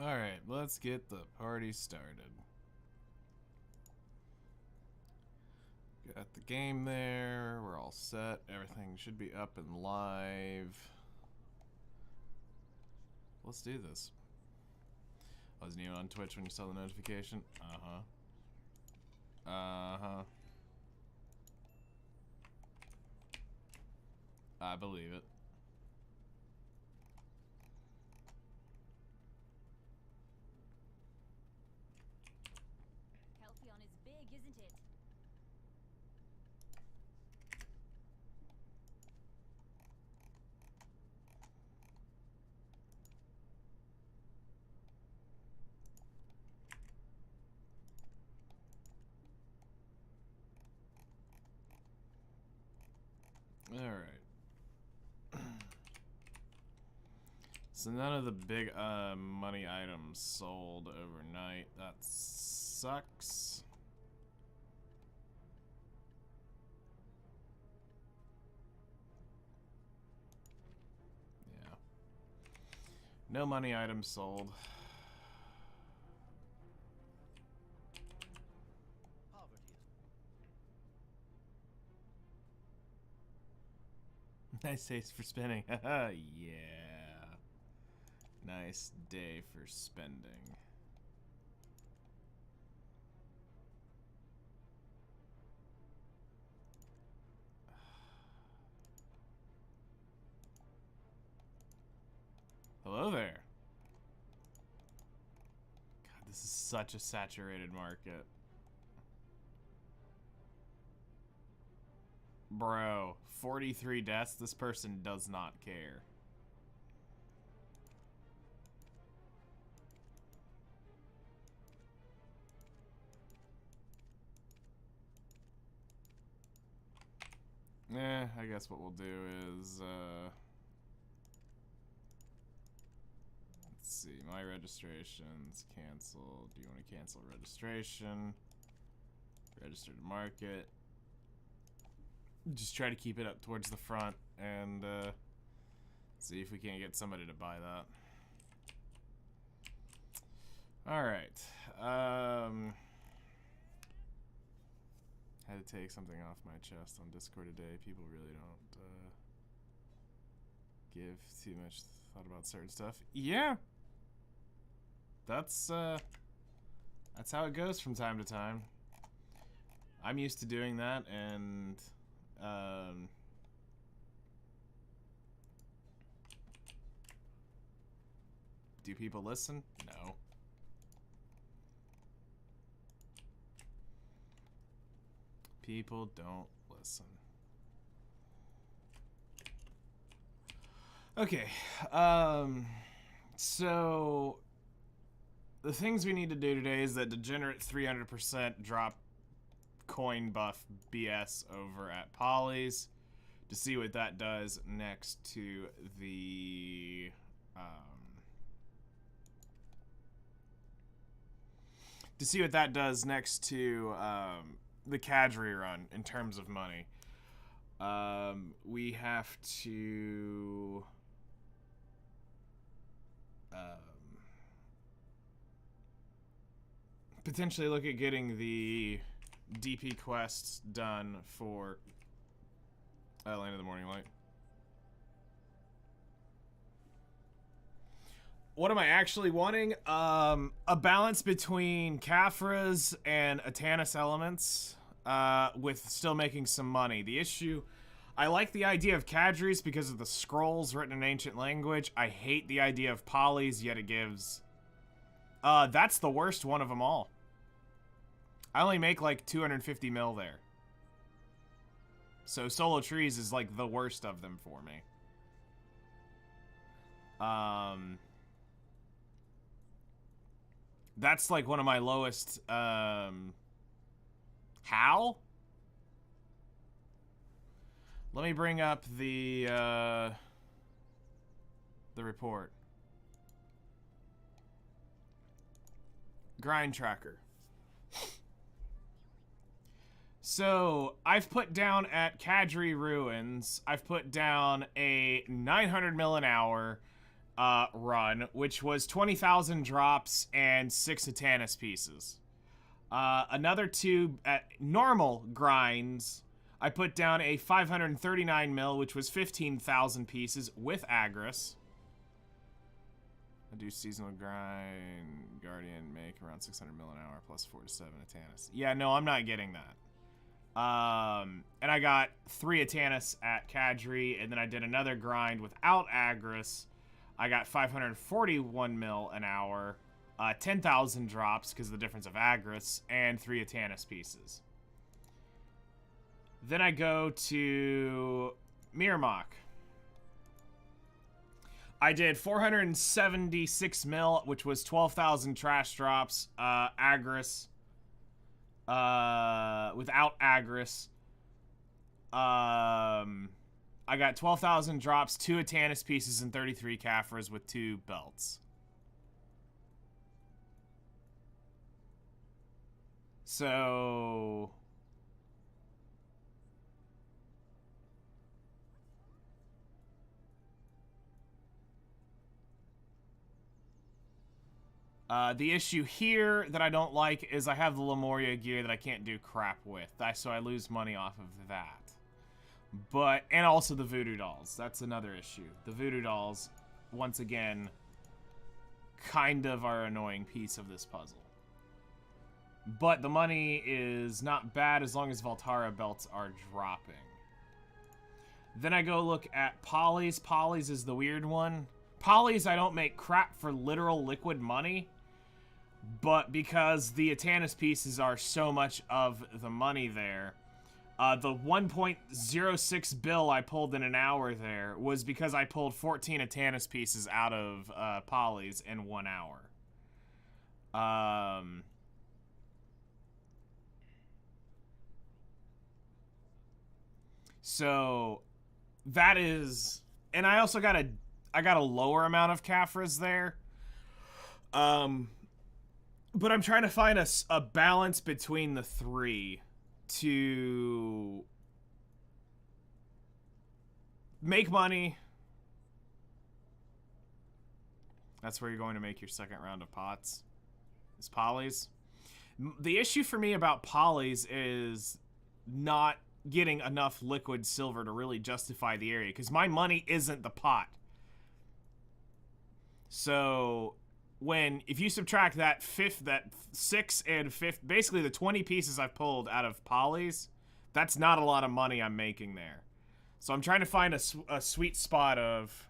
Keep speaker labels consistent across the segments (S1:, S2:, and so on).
S1: Alright, let's get the party started. Got the game there, we're all set, everything should be up and live. Let's do this. Wasn't you on Twitch when you saw the notification? Uh-huh. Uh-huh. I believe it.
S2: Halcyon is big, isn't it?
S1: Alright. So none of the big money items sold overnight. That sucks. Yeah. No money items sold. Nice days for spending. Yeah. Nice day for spending. Hello there. God, this is such a saturated market. Bro, 43 deaths, this person does not care. I guess what we'll do is, let's see. My registrations cancel. Do you want to cancel registration? Register to market. Just try to keep it up towards the front and see if we can't get somebody to buy that. Alright. Had to take something off my chest on Discord today. People really don't give too much thought about certain stuff. Yeah. That's how it goes from time to time. I'm used to doing that, and do people listen? No. People don't listen. Okay. So the things we need to do today is that degenerate 300% drop coin buff BS over at Polly's to see what that does next to the the Cadre run in terms of money. We have to potentially look at getting the DP quests done for Land of the Morning Light. What am I actually wanting? A balance between Caphra's and Atanis elements, with still making some money. The issue, I like the idea of Cadres because of the scrolls written in ancient language. I hate the idea of Polys, yet it gives... that's the worst one of them all. I only make like 250 mil there. So Solo Trees is like the worst of them for me. That's like one of my lowest, how? Let me bring up the report. Grind tracker. So, I've put down at Cadre Ruins, I've put down a 900 mil an hour run, which was 20,000 drops and 6 Atanis pieces. Another 2 at normal grinds, I put down a 539 mil, which was 15,000 pieces with Agris. I do seasonal grind, Guardian, make around 600 mil an hour, plus 4 to 7 Atanis. Yeah, no, I'm not getting that. And I got 3 Atanis at Cadre, and then I did another grind without Agris. I got 541 mil an hour, 10,000 drops because of the difference of Agris, and 3 Atanis pieces. Then I go to Mirmok. I did 476 mil, which was 12,000 trash drops, Agris. Without Agris. I got 12,000 drops, 2 Atanis pieces, and 33 Caphras with 2 belts. So... the issue here that I don't like is I have the Lemuria gear that I can't do crap with, so I lose money off of that. But, and also the Voodoo Dolls. That's another issue. The Voodoo Dolls, once again, kind of are an annoying piece of this puzzle. But the money is not bad as long as Voltara belts are dropping. Then I go look at Polys. Polys is the weird one. Polys, I don't make crap for literal liquid money, but because the Atanis pieces are so much of the money there, the 1.06 bill I pulled in an hour there was because I pulled 14 Atanis pieces out of Polys in 1 hour. So that is, and I also got a lower amount of Caphras there, But I'm trying to find a balance between the three to make money. That's where you're going to make your second round of pots. Is polys. The issue for me about polys is not getting enough liquid silver to really justify the area, because my money isn't the pot. So if you subtract that 6 and 5, basically the 20 pieces I've pulled out of polys, that's not a lot of money I'm making there. So I'm trying to find a sweet spot of...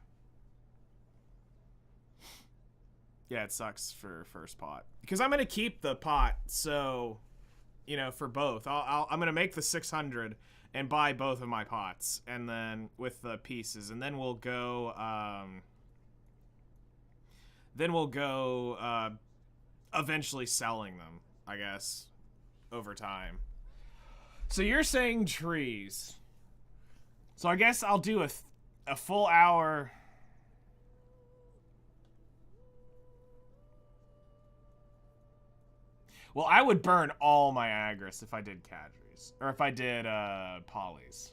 S1: Yeah, it sucks for first pot. Because I'm going to keep the pot, so, you know, for both. I'm going to make the 600 and buy both of my pots, and then with the pieces. And then we'll go, eventually selling them, I guess, over time. So you're saying trees. So I guess I'll do a full hour... Well, I would burn all my agris if I did cadres. Or if I did polys.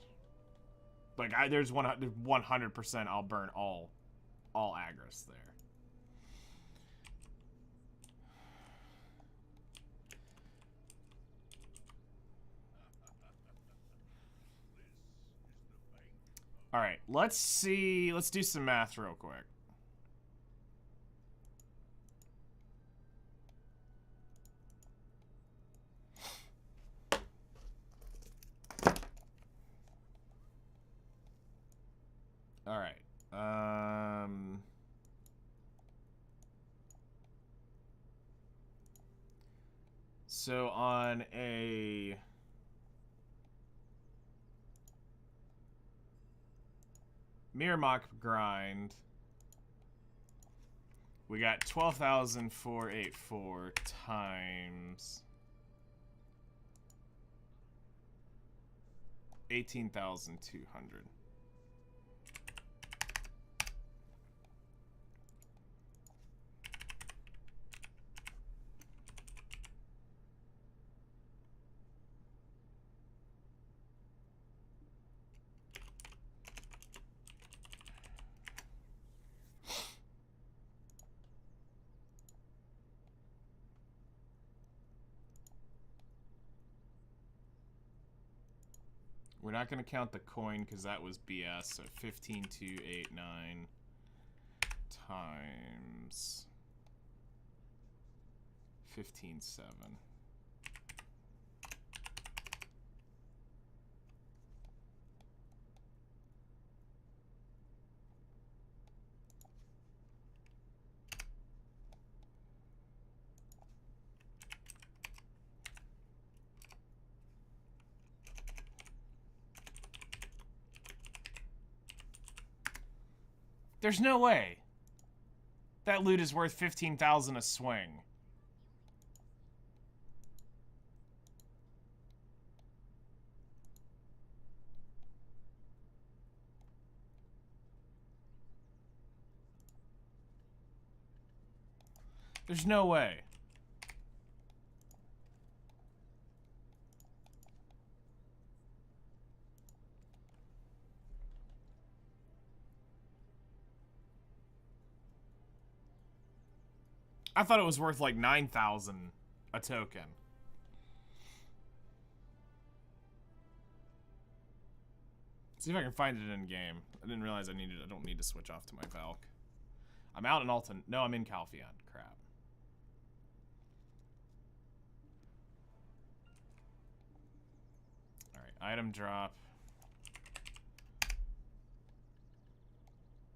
S1: Like, there's 100% I'll burn all agris there. Alright, let's see. Let's do some math real quick. All right. So on a Mirmock grind, we got 12,484 times 18,200. We're not going to count the coin because that was BS. So 15,289 times 15,7. There's no way. That loot is worth 15,000 a swing. There's no way. I thought it was worth like 9,000 a token. See if I can find it in game. I didn't realize I don't need to switch off to my Valk. I'm out in Alton. No, I'm in Calpheon. Crap. Alright, item drop.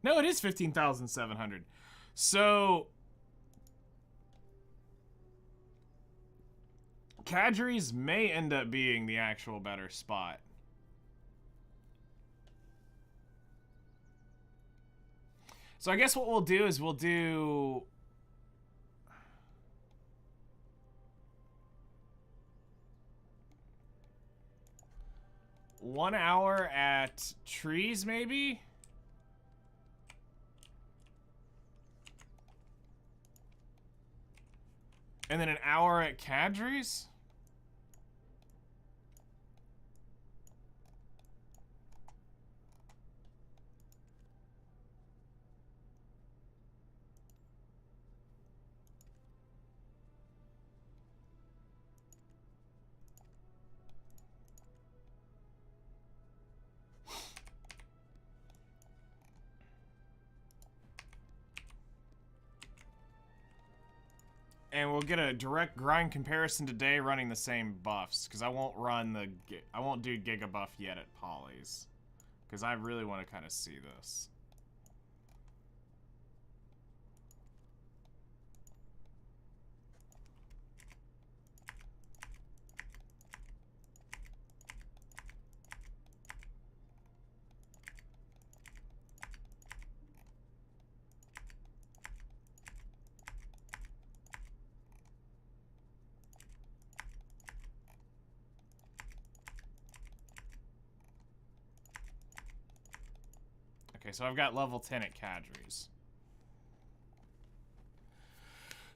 S1: No, it is 15,700. So Kadri's may end up being the actual better spot. So I guess what we'll do is we'll do... ...1 hour at trees, maybe? And then an hour at Kadri's? And we'll get a direct grind comparison today running the same buffs, because I won't do Giga Buff yet at Polly's. Because I really want to kind of see this. Okay, so I've got level 10 at Kadri's.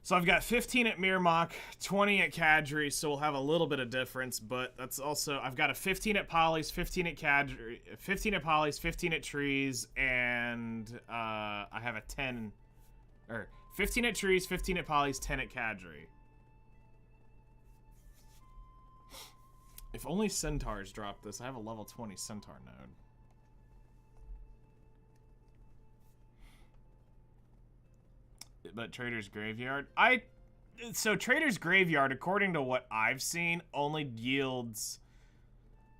S1: So I've got 15 at Mirmok, 20 at Kadri, so we'll have a little bit of difference, but that's also, I've got a 15 at Polly's, 15 at Kadri, 15 at Polly's, 15 at Trees, and I have a 10, or 15 at Trees, 15 at Polly's, 10 at Kadri. If only Centaurs drop this, I have a level 20 Centaur node. But Trader's Graveyard, so Trader's Graveyard, according to what I've seen, only yields,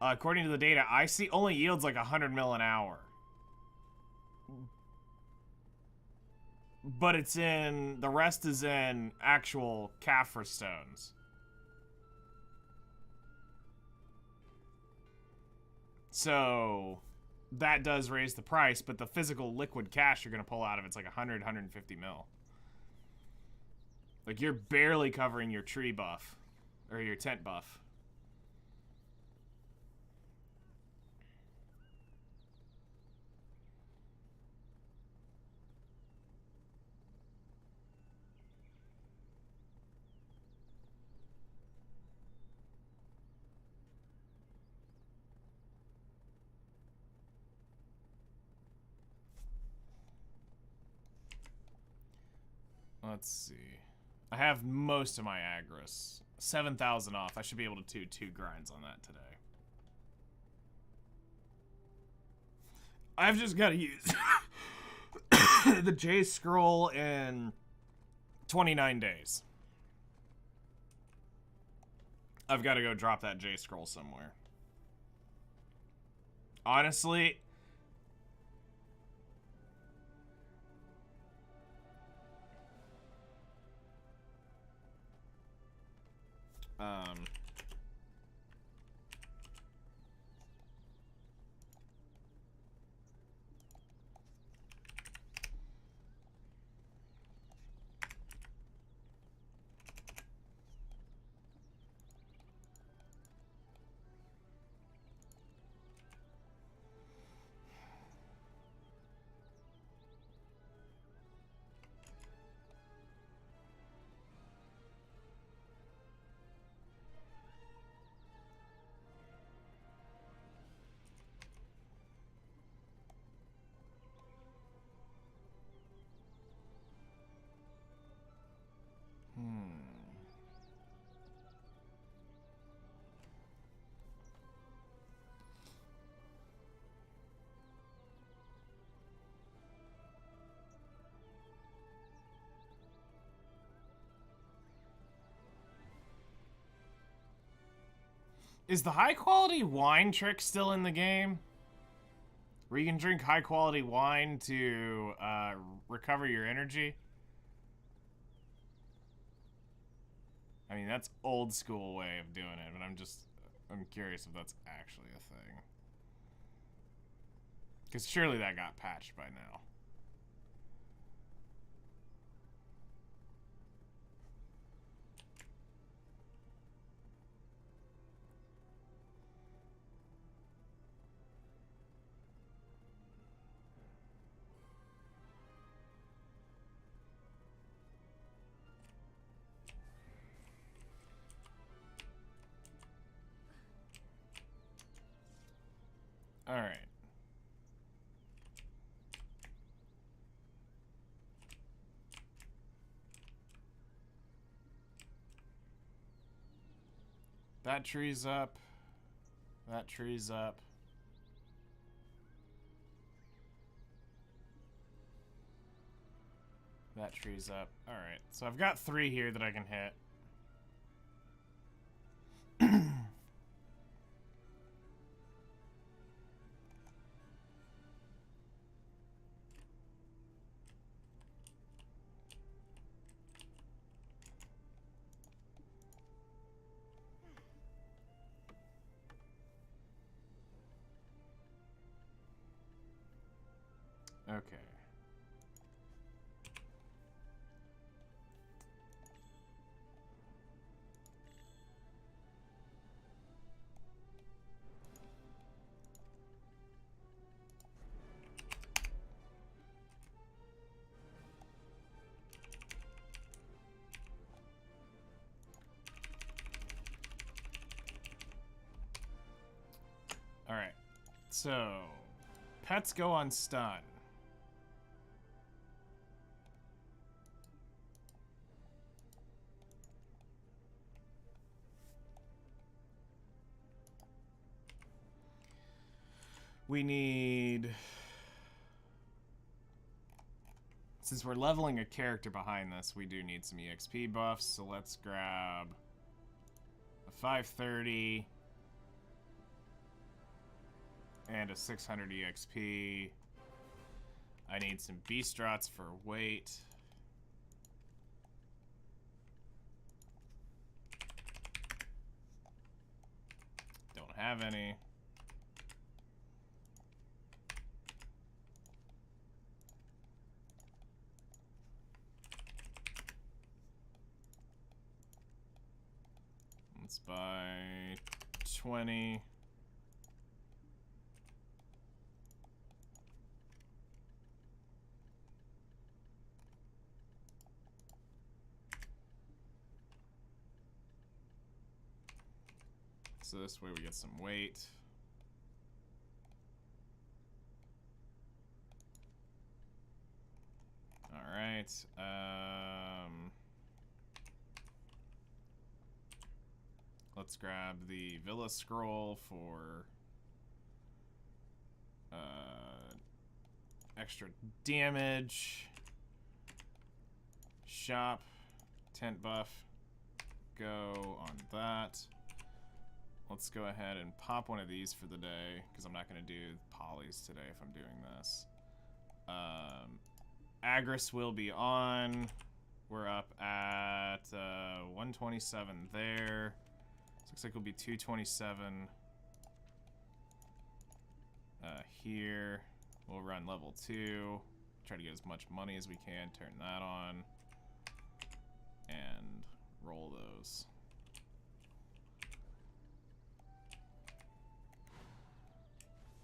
S1: according to the data I see, only yields like 100 mil an hour. But it's in, the rest is in actual Caphra stones. So that does raise the price, but the physical liquid cash you're going to pull out of it's like 100, 150 mil. Like, you're barely covering your tree buff. Or your tent buff. Let's see. I have most of my Agris. 7,000 off. I should be able to do 2 grinds on that today. I've just got to use the J scroll in 29 days. I've got to go drop that J scroll somewhere. Honestly, is the high quality wine trick still in the game? Where you can drink high quality wine to recover your energy? I mean, that's old school way of doing it, but I'm curious if that's actually a thing. Because surely that got patched by now. Alright. That tree's up. That tree's up. That tree's up. Alright, so I've got 3 here that I can hit. Okay. Alright. So, pets go on stun. We need... Since we're leveling a character behind this, we do need some EXP buffs, so let's grab a 530 and a 600 EXP. I need some Beastrots for weight. Don't have any. Let's buy 20. So this way we get some weight. All right. Let's grab the Villa Scroll for extra damage. Shop, tent buff, go on that. Let's go ahead and pop one of these for the day, because I'm not going to do polys today if I'm doing this. Agris will be on. We're up at 127 there. Looks like it'll be 227 here. We'll run level 2. Try to get as much money as we can. Turn that on. And roll those.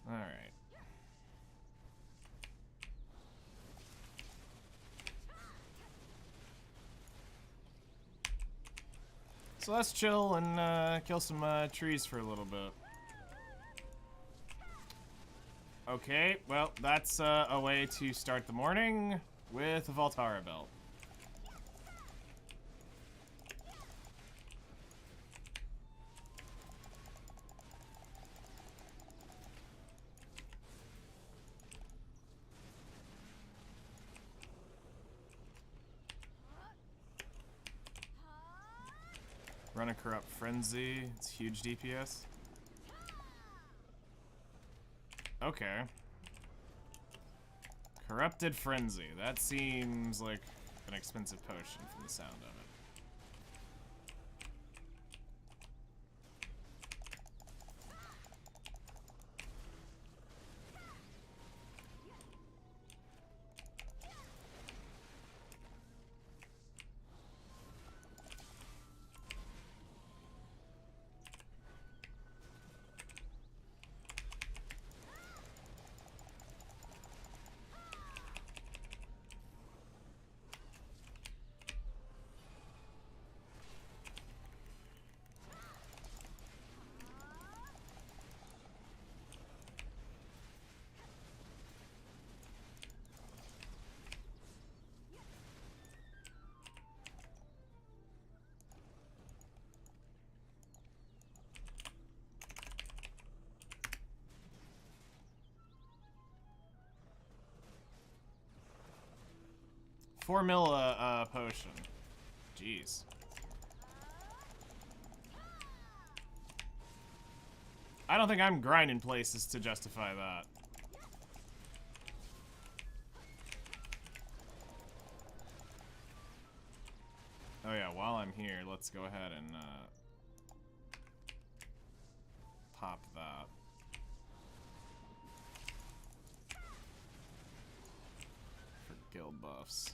S1: Alright. So let's chill and kill some trees for a little bit. Okay, well, that's a way to start the morning with a Voltara belt. Run a Corrupt Frenzy. It's huge DPS. Okay. Corrupted Frenzy. That seems like an expensive potion from the sound of it. 4 mil potion. Jeez. I don't think I'm grinding places to justify that. Oh yeah, while I'm here, let's go ahead and pop that. For guild buffs.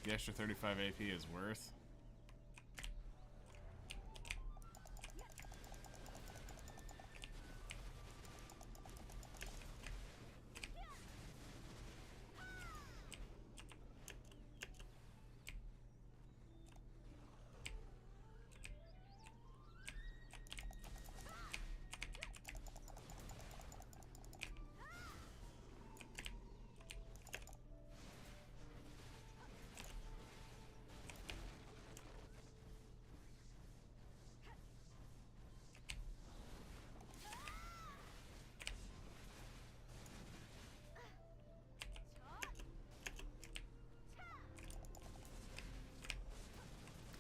S1: The extra 35 AP is worth.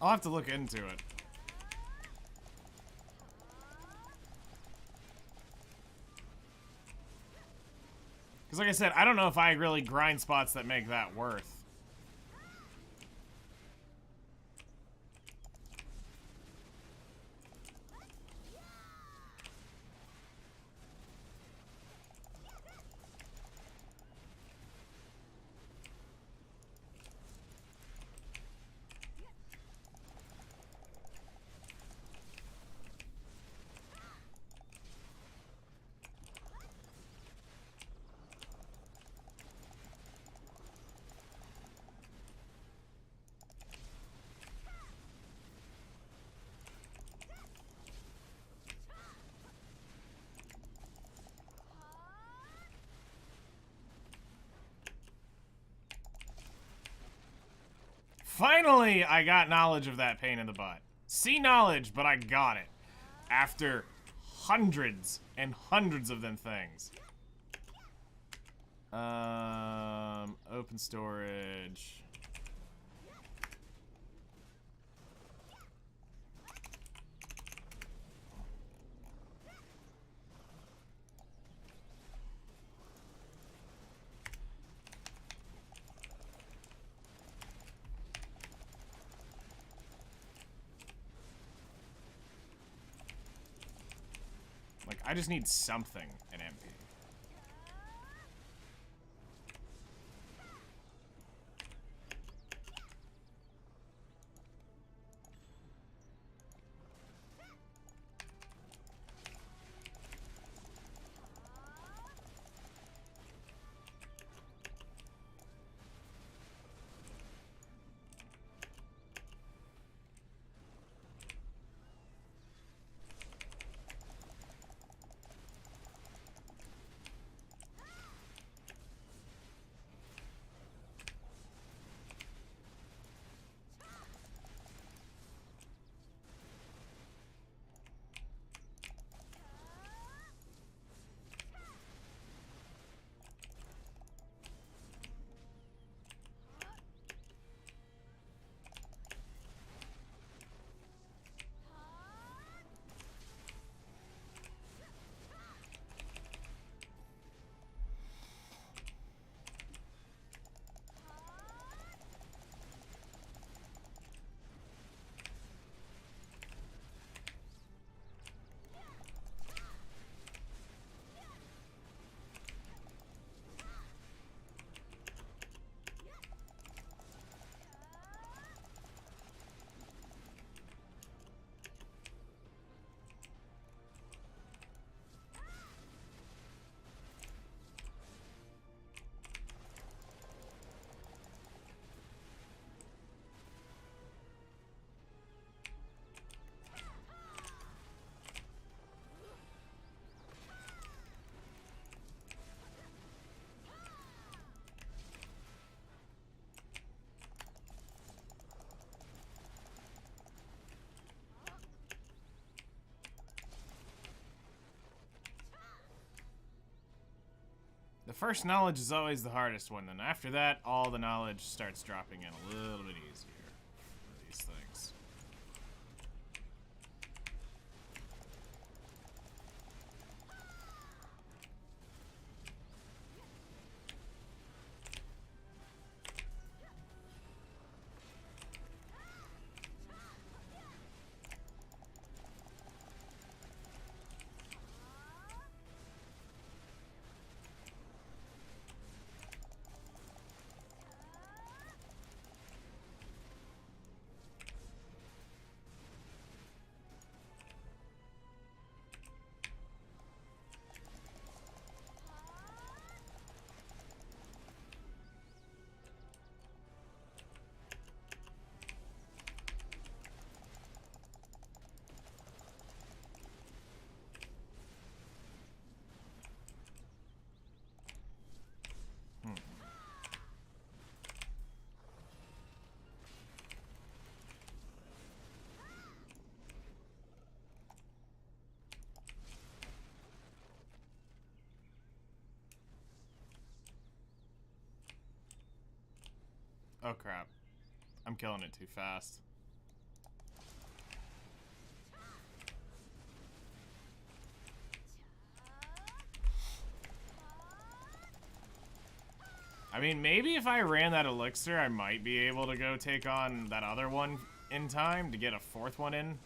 S1: I'll have to look into it. Because like I said, I don't know if I really grind spots that make that worth. Finally, I got knowledge of that pain in the butt. See knowledge, but I got it. After hundreds and hundreds of them things. Open storage. Like, I just need something in MP. First knowledge is always the hardest one, then after that, all the knowledge starts dropping in a little bit easier for these things. Oh crap. I'm killing it too fast. I mean, maybe if I ran that elixir, I might be able to go take on that other one in time to get a fourth one in.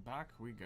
S1: Back we go.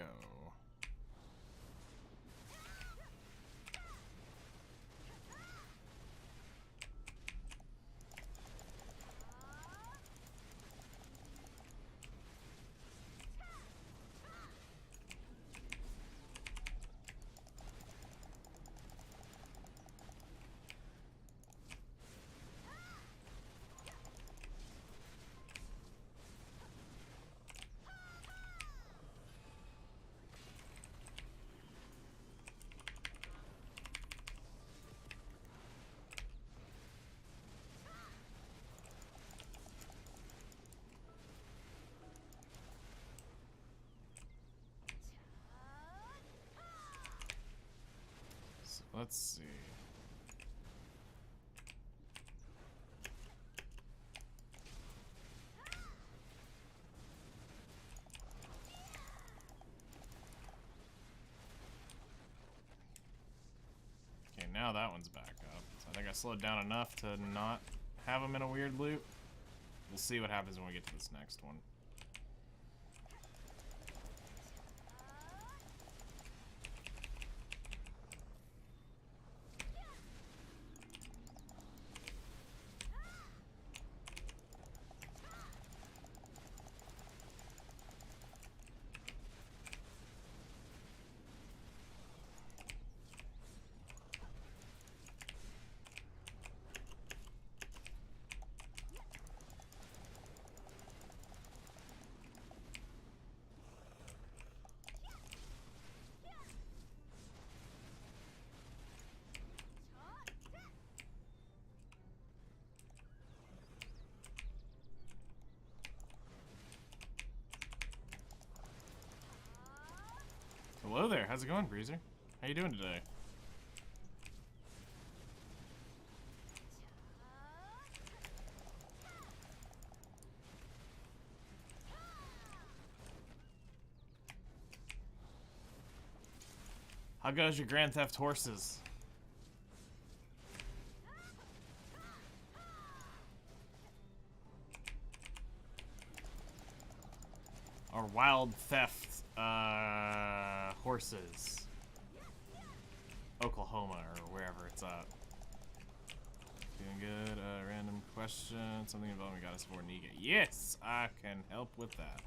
S1: Let's see. Okay, now that one's back up. So I think I slowed down enough to not have him in a weird loop. We'll see what happens when we get to this next one. Hello there. How's it going, Breezer? How you doing today? How goes your Grand Theft horses? Or Wild Theft horses. Oklahoma or wherever it's at. Doing good. Random question. Something involving Goddess 4 Niga. Yes, I can help with that.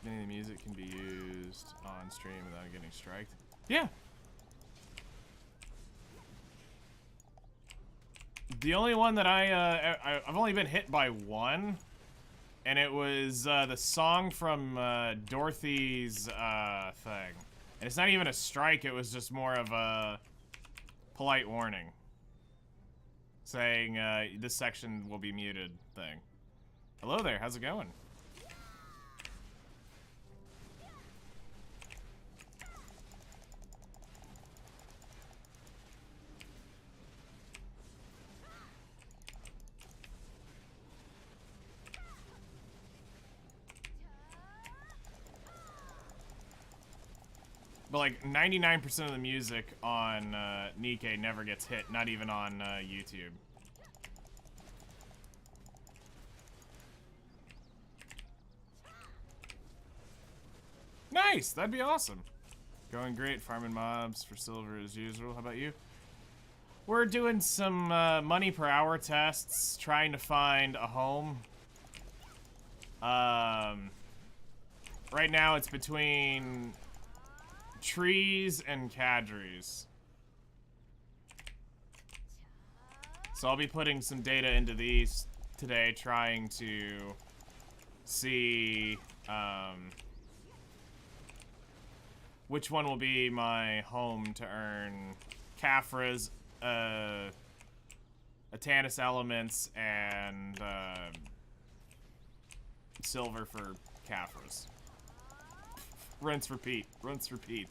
S1: Any of the music can be used on stream without getting striked. Yeah. The only one that I've only been hit by one, and it was the song from Dorothy's thing. And it's not even a strike, it was just more of a polite warning. Saying this section will be muted thing. Hello there, how's it going? But like 99% of the music on Nikke never gets hit, not even on YouTube. Nice, that'd be awesome. Going great, farming mobs for silver as usual. How about you? We're doing some money per hour tests, trying to find a home. Right now it's between trees and cadres. So I'll be putting some data into these today, trying to see which one will be my home to earn Caphra's, Atanus elements, and silver for Caphra's. Rinse, repeat. Rinse, repeat.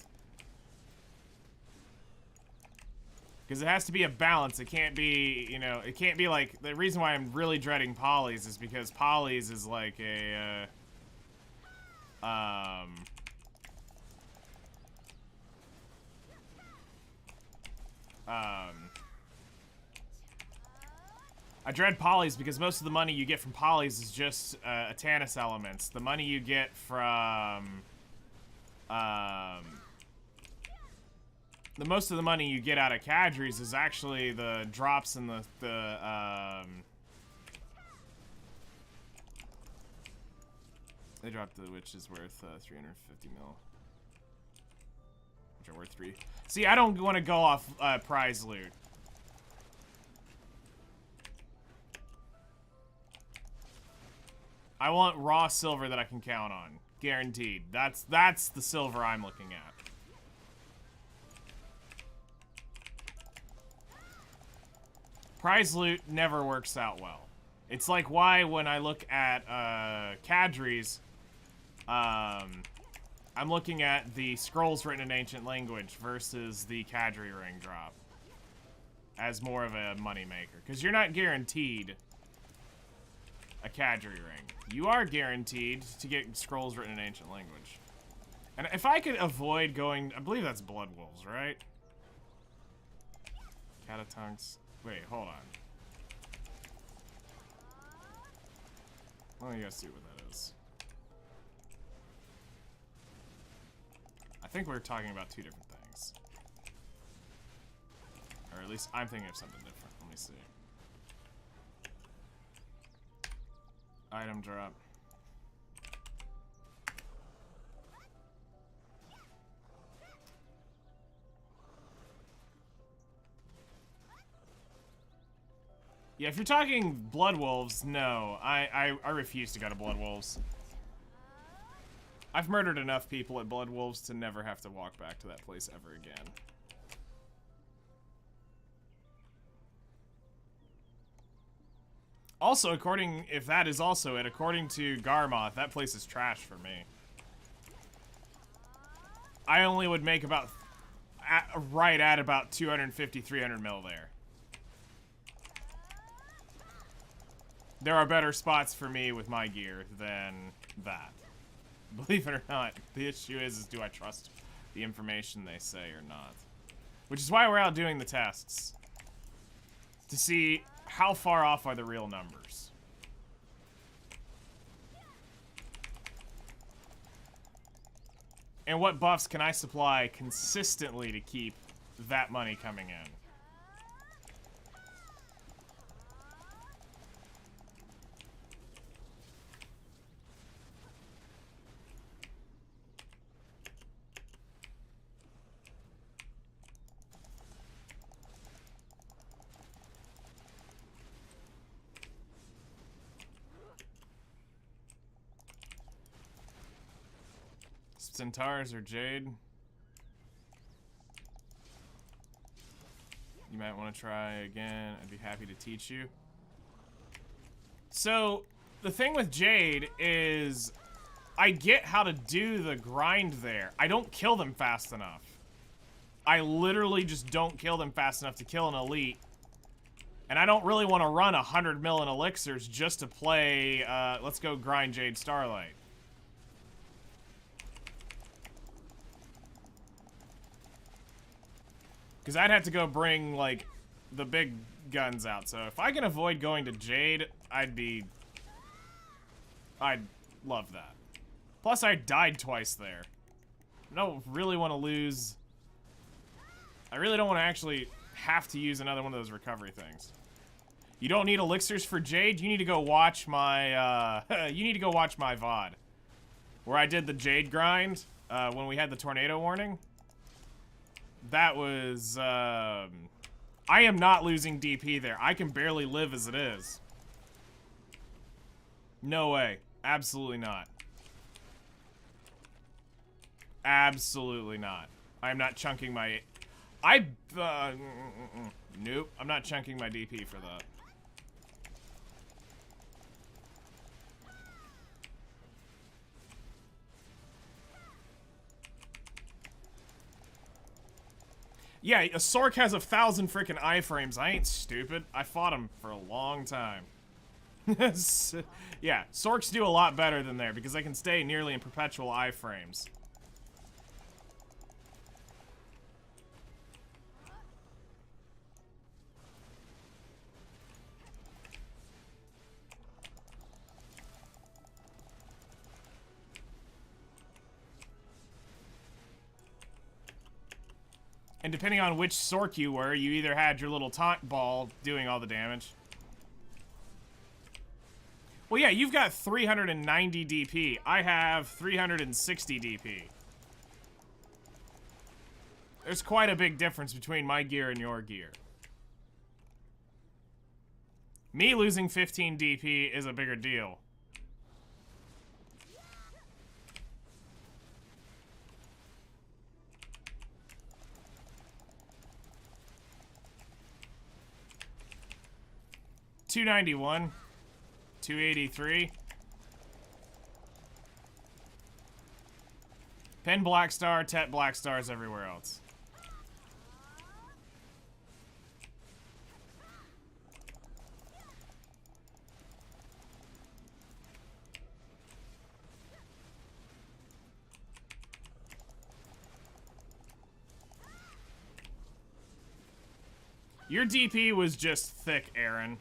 S1: Because it has to be a balance. It can't be, you know, it can't be like... The reason why I'm really dreading polys is because polys is like a, I dread polys because most of the money you get from polys is just Atanus elements. The money you get from... most of the money you get out of cadres is actually the drops in the they dropped the which is worth 350 mil, which are worth 3. See, I don't want to go off prize loot. I want raw silver that I can count on, guaranteed. That's the silver I'm looking at. Prize loot never works out well. It's like why when I look at cadres, I'm looking at the scrolls written in ancient language versus the cadre ring drop as more of a moneymaker. Because you're not guaranteed a cadre ring. You are guaranteed to get scrolls written in ancient language. And if I could avoid going... I believe that's Blood Wolves, right? Catatonks... Wait, hold on. Let me go see what that is. I think we're talking about two different things. Or at least I'm thinking of something different. Let me see. Item drop. Yeah, if you're talking Blood Wolves, no. I refuse to go to Blood Wolves. I've murdered enough people at Blood Wolves to never have to walk back to that place ever again. Also, if that is also it, according to Garmoth, that place is trash for me. I only would make about, right at about 250, 300 mil there. There are better spots for me with my gear than that. Believe it or not, the issue is do I trust the information they say or not? Which is why we're out doing the tests. To see how far off are the real numbers. And what buffs can I supply consistently to keep that money coming in? Centaurs or Jade? You might want to try again. I'd be happy to teach you. So, the thing with Jade is I get how to do the grind there. I don't kill them fast enough. I literally just don't kill them fast enough to kill an elite. And I don't really want to run 100 mil in elixirs just to play, let's go grind Jade Starlight. Because I'd have to go bring, like, the big guns out. So if I can avoid going to Jade, I'd love that. Plus, I died twice there. I don't really want to lose... I really don't want to actually have to use another one of those recovery things. You don't need elixirs for Jade? You need to go watch my, you need to go watch my VOD. Where I did the Jade grind, when we had the tornado warning. That was, I am not losing DP there. I can barely live as it is. No way. Absolutely not. Absolutely not. I'm not chunking my... Nope. I'm not chunking my DP for that. Yeah, a Sork has 1,000 freaking iframes. I ain't stupid. I fought him for a long time. Yeah, Sorks do a lot better than there because they can stay nearly in perpetual iframes. And depending on which Sork you were, you either had your little taunt ball doing all the damage. Well, yeah, you've got 390 DP. I have 360 DP. There's quite a big difference between my gear and your gear. Me losing 15 DP is a bigger deal. $291, $283. Pen Black Star, Tet Black Stars everywhere else. Your DP was just thick, Aaron.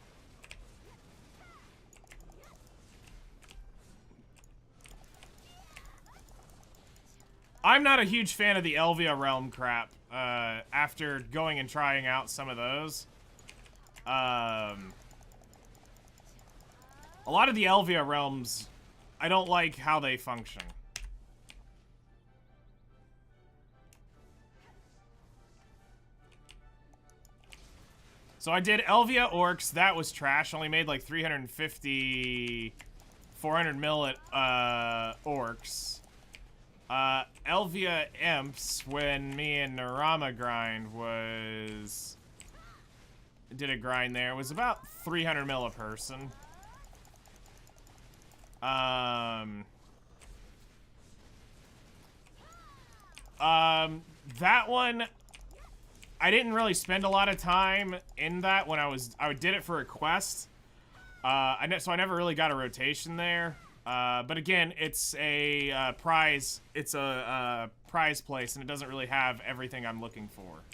S1: I'm not a huge fan of the Elvia Realm crap, after going and trying out some of those. A lot of the Elvia Realms, I don't like how they function. So So I did Elvia Orcs. That was trash. Only made like 350... 400 mil at Orcs. Elvia Imps, when me and Narama grind was... Did a grind there. It was about 300 mil a person. That one... I didn't really spend a lot of time in that when I did it for a quest. So I never really got a rotation there. But again, it's a prize. It's a prize place, and it doesn't really have everything I'm looking for.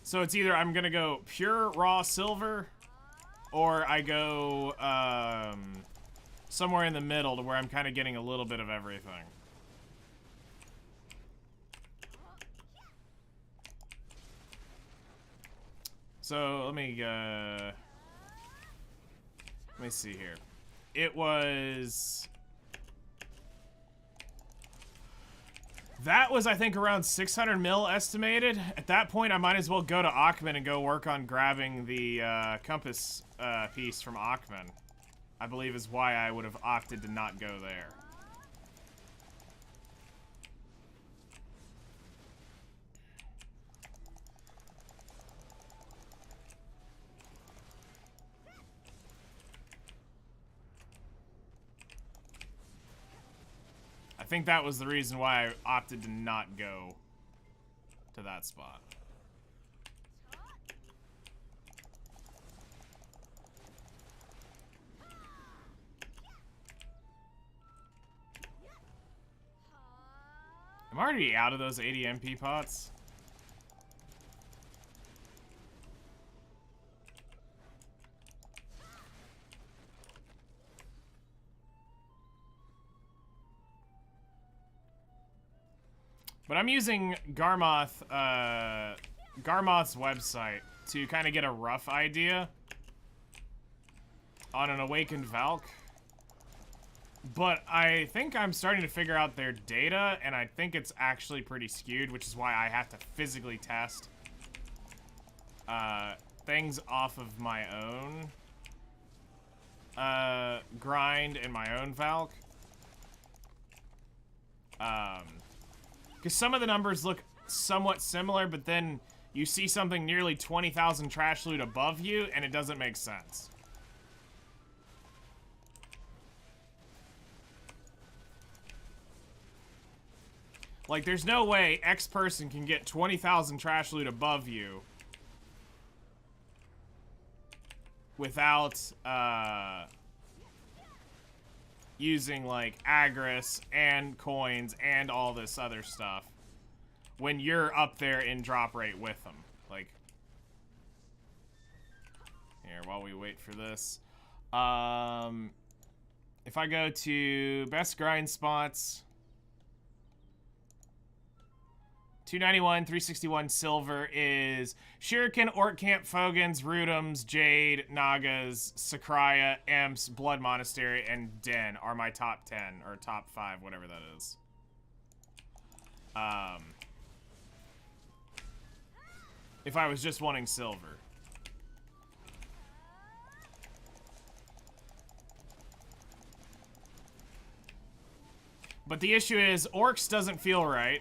S1: So it's either I'm gonna go pure raw silver, or I go somewhere in the middle to where I'm kind of getting a little bit of everything. So let me see here. It was... That was, I think, around 600 mil estimated. At that point, I might as well go to Ackman and go work on grabbing the compass piece from Ackman. I believe is why I would have opted to not go there. I think that was the reason why I opted to not go to that spot. I'm already out of those 80 MP pots. But I'm using Garmoth's website to kind of get a rough idea on an Awakened Valk. But I think I'm starting to figure out their data, and I think it's actually pretty skewed, which is why I have to physically test things off of my own grind and my own Valk. Because some of the numbers look somewhat similar, but then you see something nearly 20,000 trash loot above you, and it doesn't make sense. Like, there's no way X person can get 20,000 trash loot above you without, using, like, Agris and coins and all this other stuff when you're up there in drop rate with them. Like, here, while we wait for this. If I go to best grind spots, 291, 361 silver is Shuriken, Orc Camp, Fogans, Rudums, Jade, Nagas, Sakraya, Imps, Blood Monastery, and Den are my top 10, or top 5, whatever that is. If I was just wanting silver. But the issue is, Orcs doesn't feel right.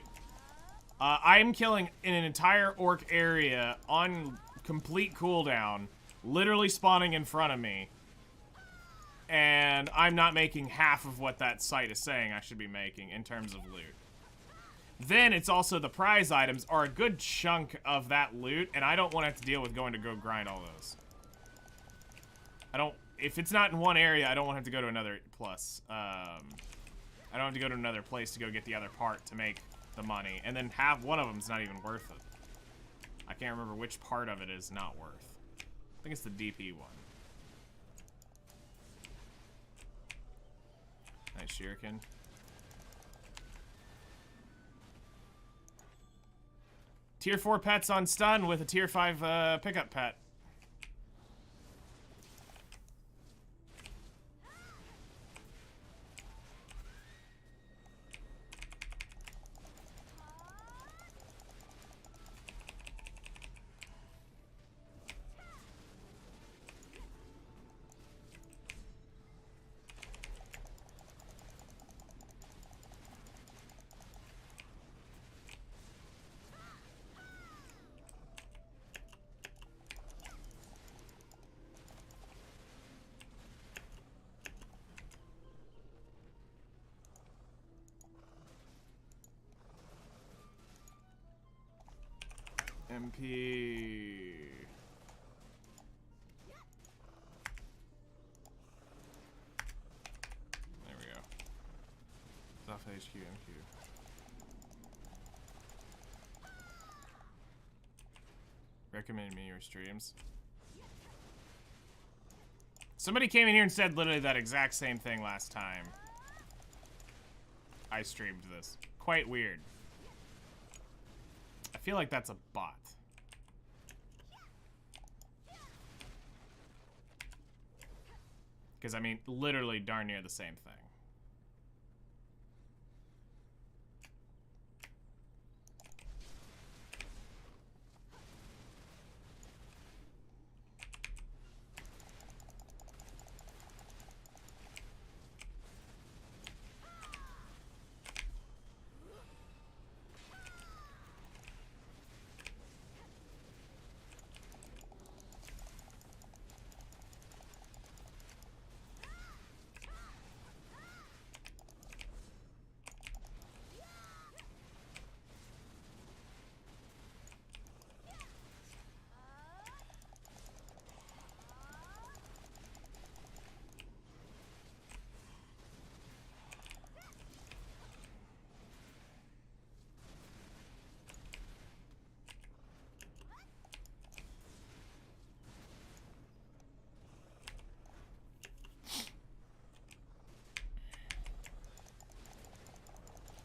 S1: I'm killing in an entire orc area on complete cooldown, literally spawning in front of me. And I'm not making half of what that site is saying I should be making in terms of loot. Then it's also the prize items are a good chunk of that loot, and I don't want to have to deal with going to go grind all those. If it's not in one area, I don't want to have to go to another plus. I don't have to go to another place to go get the other part to make the money, and then have one of them is not even worth it. I can't remember which part of it is not worth. I think it's the DP one. Nice shuriken. Tier 4 pets on stun with a tier 5 pickup pet. MP. There we go. It's off HQ, MQ. Recommend me your streams. Somebody came in here and said literally that exact same thing last time I streamed this. Quite weird. I feel like that's a bot. Because, I mean, literally darn near the same thing.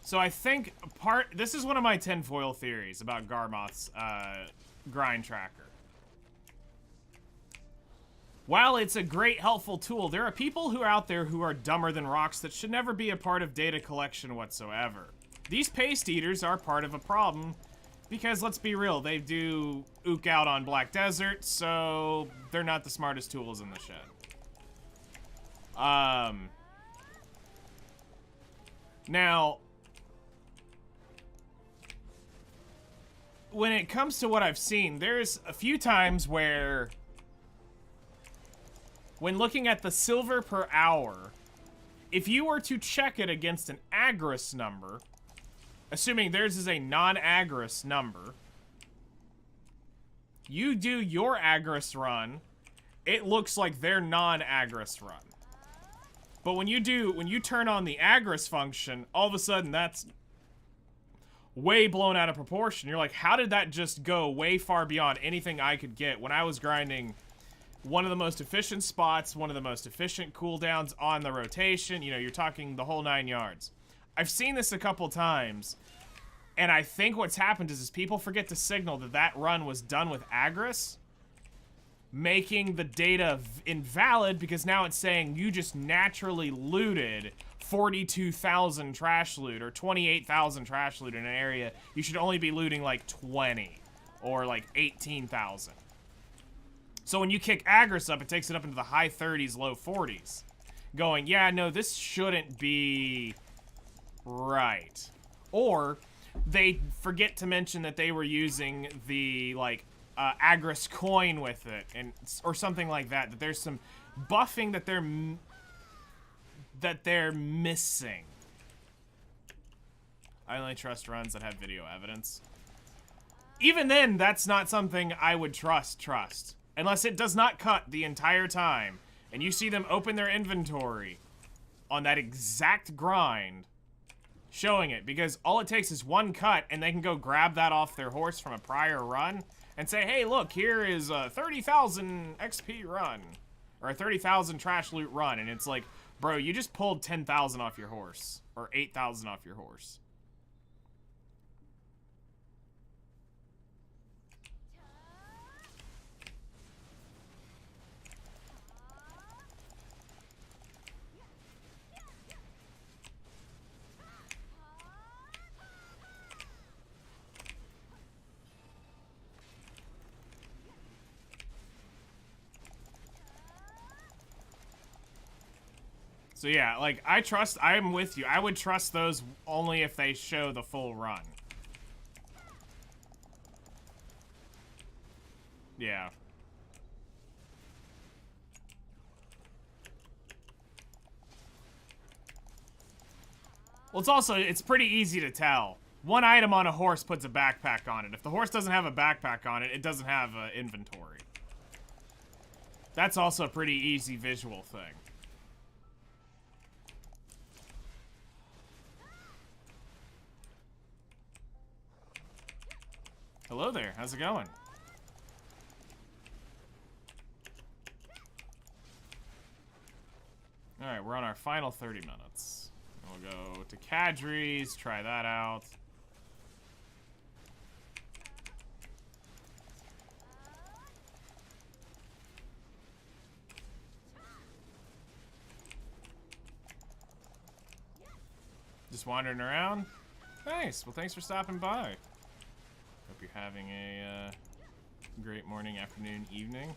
S1: So I think this is one of my tinfoil theories about Garmoth's grind tracker. While it's a great helpful tool, there are people who are out there who are dumber than rocks that should never be a part of data collection whatsoever. These paste eaters are part of a problem because, let's be real, they do ook out on Black Desert, so they're not the smartest tools in the shed. Now, when it comes to what I've seen, there's a few times where, when looking at the silver per hour, if you were to check it against an Agris number, assuming theirs is a non-Agris number, you do your Agris run, it looks like their non-Agris run. But when you turn on the Agris function, all of a sudden that's way blown out of proportion. You're like, how did that just go way far beyond anything I could get when I was grinding one of the most efficient spots, one of the most efficient cooldowns on the rotation? You know, you're talking the whole 9 yards. I've seen this a couple times, and I think what's happened is people forget to signal that that run was done with Agris, making the data invalid because now it's saying you just naturally looted 42,000 trash loot or 28,000 trash loot in an area. You should only be looting like 20 or like 18,000. So when you kick Agris up, it takes it up into the high 30s, low 40s. Going, yeah, no, this shouldn't be right. Or they forget to mention that they were using the like Agris coin with it, or something like that. That there's some buffing that they're missing. I only trust runs that have video evidence. Even then, that's not something I would trust. Unless it does not cut the entire time, and you see them open their inventory on that exact grind, showing it. Because all it takes is one cut, and they can go grab that off their horse from a prior run, and say, hey, look, here is a 30,000 XP run. Or a 30,000 trash loot run, and it's like, bro, you just pulled 10,000 off your horse. Or 8,000 off your horse. So yeah, like, I'm with you. I would trust those only if they show the full run. Yeah. Well, it's pretty easy to tell. One item on a horse puts a backpack on it. If the horse doesn't have a backpack on it, it doesn't have inventory. That's also a pretty easy visual thing. Hello there, how's it going? Alright, we're on our final 30 minutes. We'll go to Kadri's, try that out. Just wandering around? Nice, well thanks for stopping by. Hope you're having a great morning, afternoon, evening.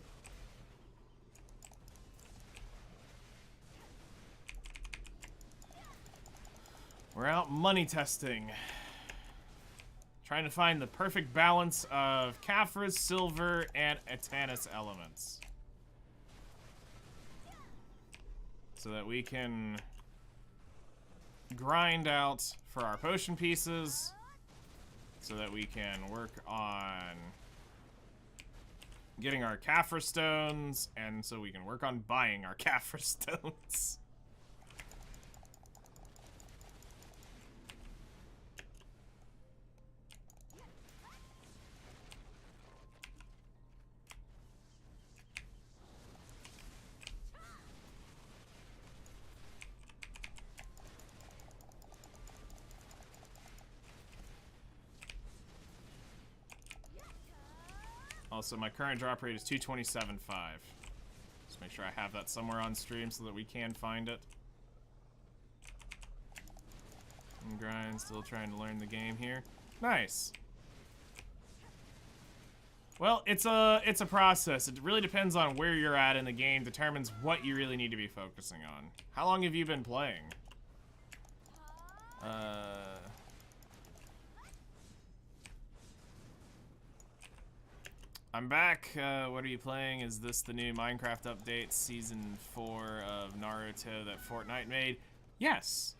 S1: We're out money testing. Trying to find the perfect balance of Caphra's, silver, and Atanus elements. So that we can grind out for our potion pieces. So that we can work on getting our Caphra stones. And so we can work on buying our Caphra stones. Also, my current drop rate is 227.5. Just make sure I have that somewhere on stream so that we can find it. And grind, still trying to learn the game here. Nice. Well, it's a process. It really depends on where you're at in the game, determines what you really need to be focusing on. How long have you been playing? I'm back. What are you playing? Is this the new Minecraft update, Season 4 of Naruto that Fortnite made? Yes.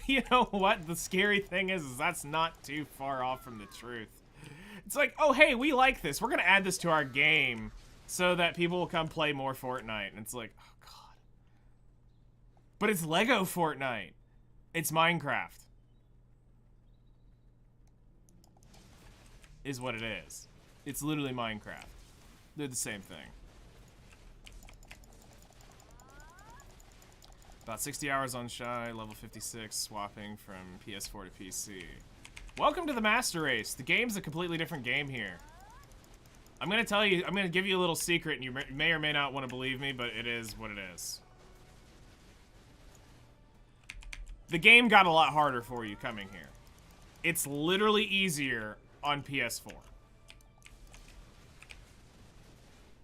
S1: You know what? The scary thing is that's not too far off from the truth. It's like, oh, hey, we like this. We're going to add this to our game so that people will come play more Fortnite. And it's like, oh, God. But it's Lego Fortnite. It's Minecraft. Is what it is. It's literally Minecraft. They're the same thing. About 60 hours on Shy, level 56, swapping from PS4 to PC. Welcome to the Master Race. The game's a completely different game here. I'm gonna tell you, I'm gonna give you a little secret, and you may or may not want to believe me, but it is what it is. The game got a lot harder for you coming here. It's literally easier on PS4.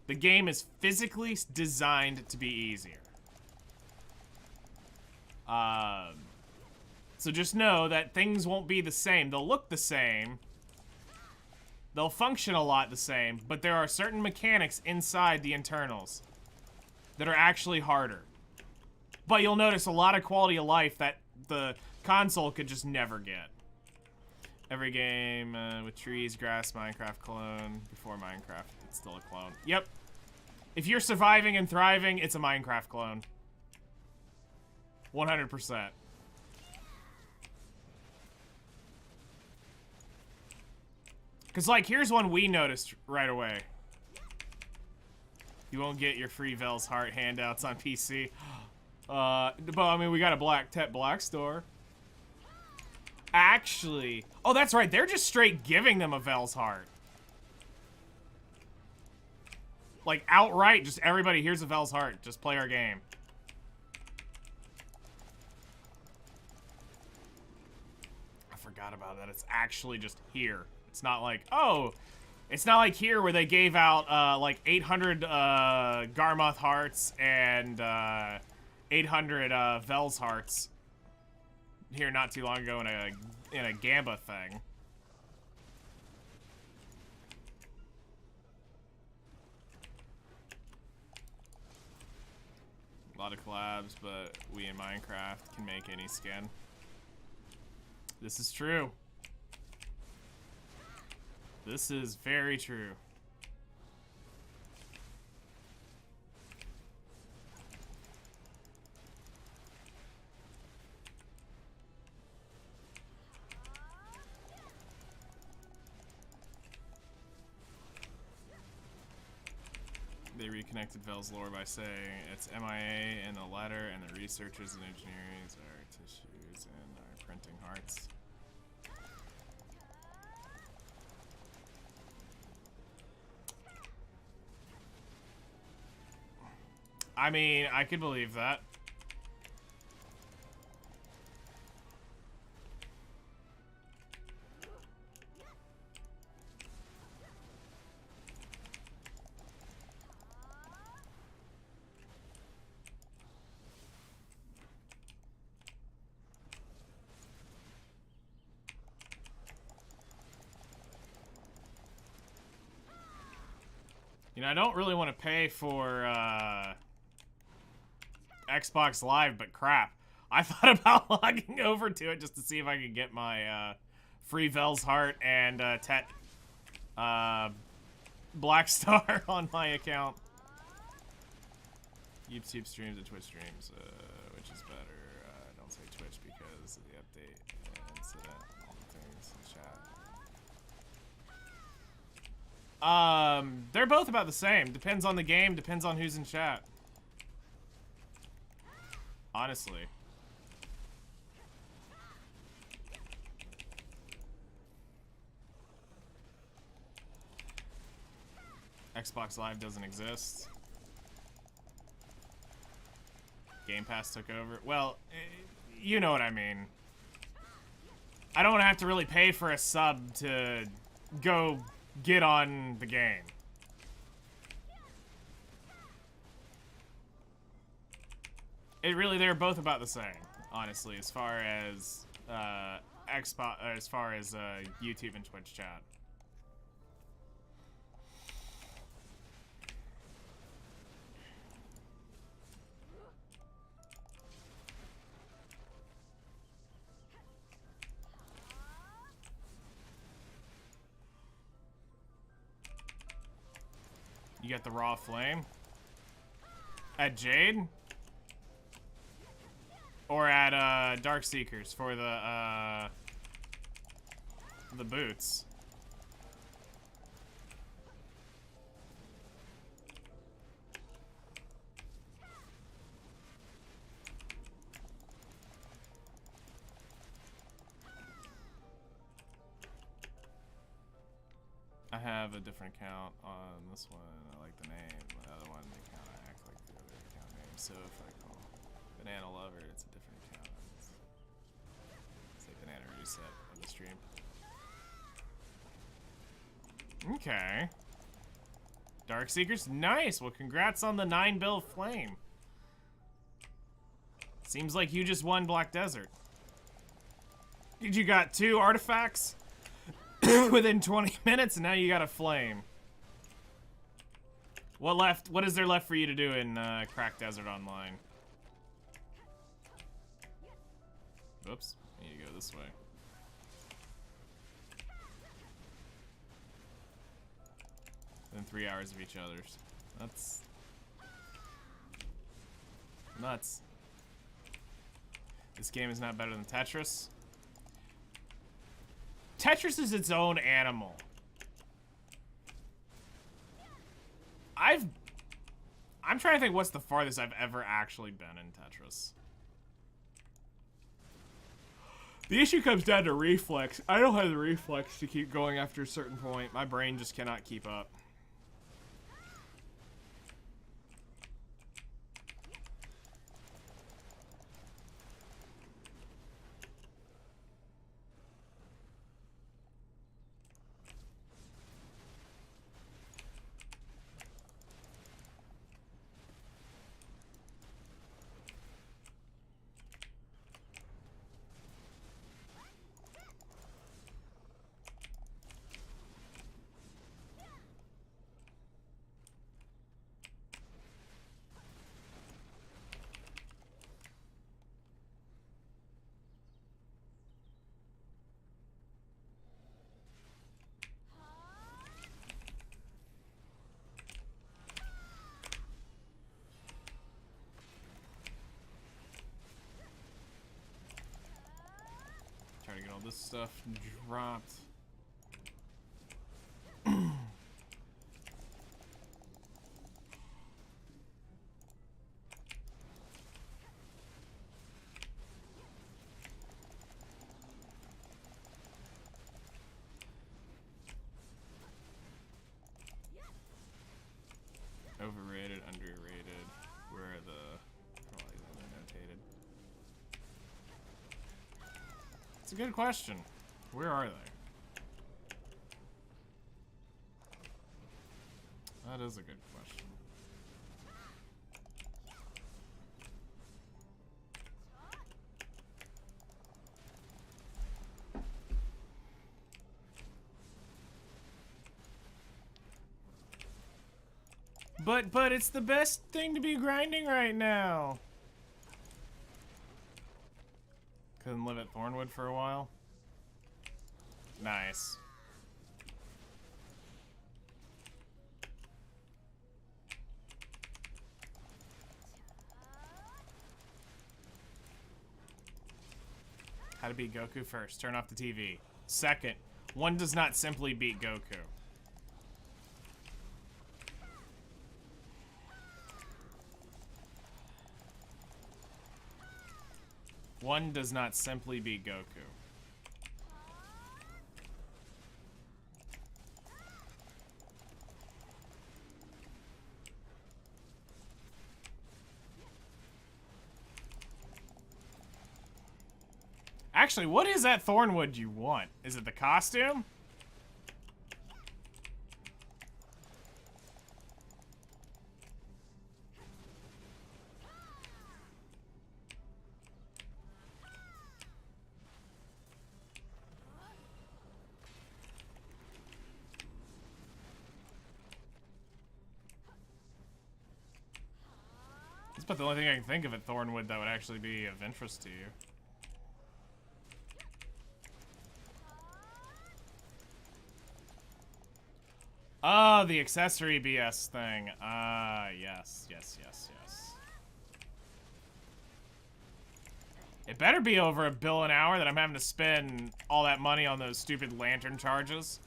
S1: The game is physically designed to be easier. So just know that things won't be the same. They'll look the same. They'll function a lot the same, but there are certain mechanics inside the internals that are actually harder. But you'll notice a lot of quality of life that the console could just never get. Every game with trees, grass, Minecraft clone. Before Minecraft, it's still a clone. Yep. If you're surviving and thriving, it's a Minecraft clone. 100%. Because, like, here's one we noticed right away. You won't get your free Vel's Heart handouts on PC. But, I mean, we got a Black store. Actually, oh, that's right. They're just straight giving them a Vel's Heart. Like, outright, just everybody, here's a Vel's Heart. Just play our game. I forgot about that. It's actually just here. It's not like, oh, it's not like here where they gave out, like, 800, Garmoth Hearts and, 800, Vel's Hearts. Here not too long ago in a Gamba thing. A lot of collabs, but we in Minecraft can make any skin. This is true. This is very true. They reconnected Vel's lore by saying it's MIA in the letter, and the researchers and engineers are tissues and are printing hearts. I mean, I could believe that. You know, I don't really want to pay for Xbox Live, but crap. I thought about logging over to it just to see if I could get my free Vel's Heart and Black Star on my account. YouTube streams and Twitch streams, which is better. Don't say Twitch because of the update incident, all the things in chat. They're both about the same. Depends on the game, depends on who's in chat. Honestly. Xbox Live doesn't exist. Game Pass took over. Well, you know what I mean. I don't want to have to really pay for a sub to go get on the game. It really, they're both about the same, honestly, as far as Xbox, as far as YouTube and Twitch chat. You get the raw flame at Jade, or at Dark Seekers for the boots. I have a different account on this one. I like the name. The other one, the account I act like the other account name. So if I call Banana Lover, it's a different account. It's like Banana Reset of the stream. Okay. Dark Seekers, nice. Well, congrats on the 9-bill flame. Seems like you just won Black Desert. Did you got 2 artifacts within 20 minutes, and now you got a flame. What is there left for you to do in Crack Desert Online? Oops, I need to go this way. Then 3 hours of each other's. That's nuts. This game is not better than Tetris. Tetris is its own animal. I'm trying to think what's the farthest I've ever actually been in Tetris. The issue comes down to reflex. I don't have the reflex to keep going after a certain point. My brain just cannot keep up. all this stuff dropped. Overrated, underrated. Where are the... Probably notated. It's a good question. Where are they? That is a good question. But it's the best thing to be grinding right now. Couldn't live at Thornwood for a while. Nice. How to beat Goku first. Turn off the TV. Second, one does not simply beat Goku. One does not simply beat Goku. Actually, what is that Thornwood you want? Is it the costume? That's about the only thing I can think of at Thornwood that would actually be of interest to you. Oh, the accessory BS thing. Yes. It better be over $1 bill an hour that I'm having to spend all that money on those stupid lantern charges.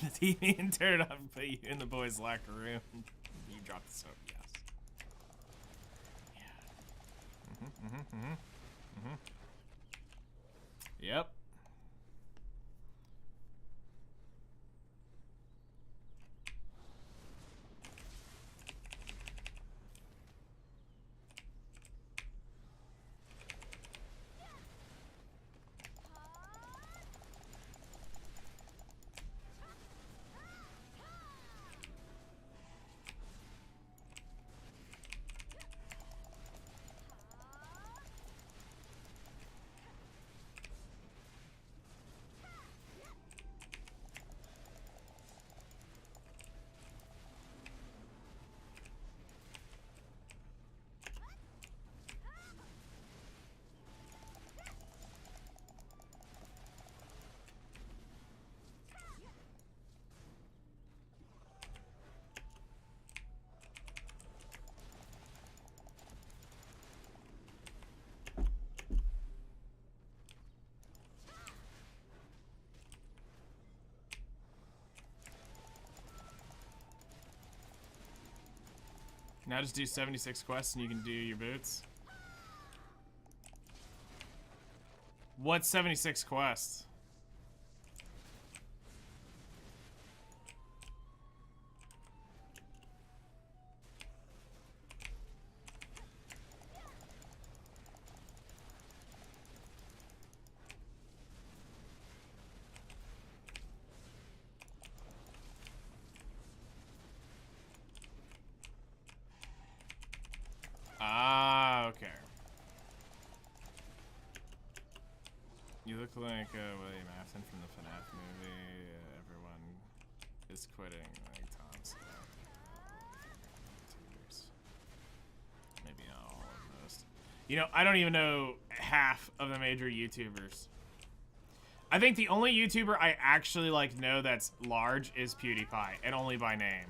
S1: The TV and turn it off and put you in the boys' locker room. You drop the soap, yes. Yeah. Yep. Now just do 76 quests and you can do your boots. What's 76 quests? Okay. You look like William Afton from the FNAF movie. Everyone is quitting like Thompson. Maybe not all of most. You know, I don't even know half of the major YouTubers. I think the only YouTuber I actually like know that's large is PewDiePie, and only by name.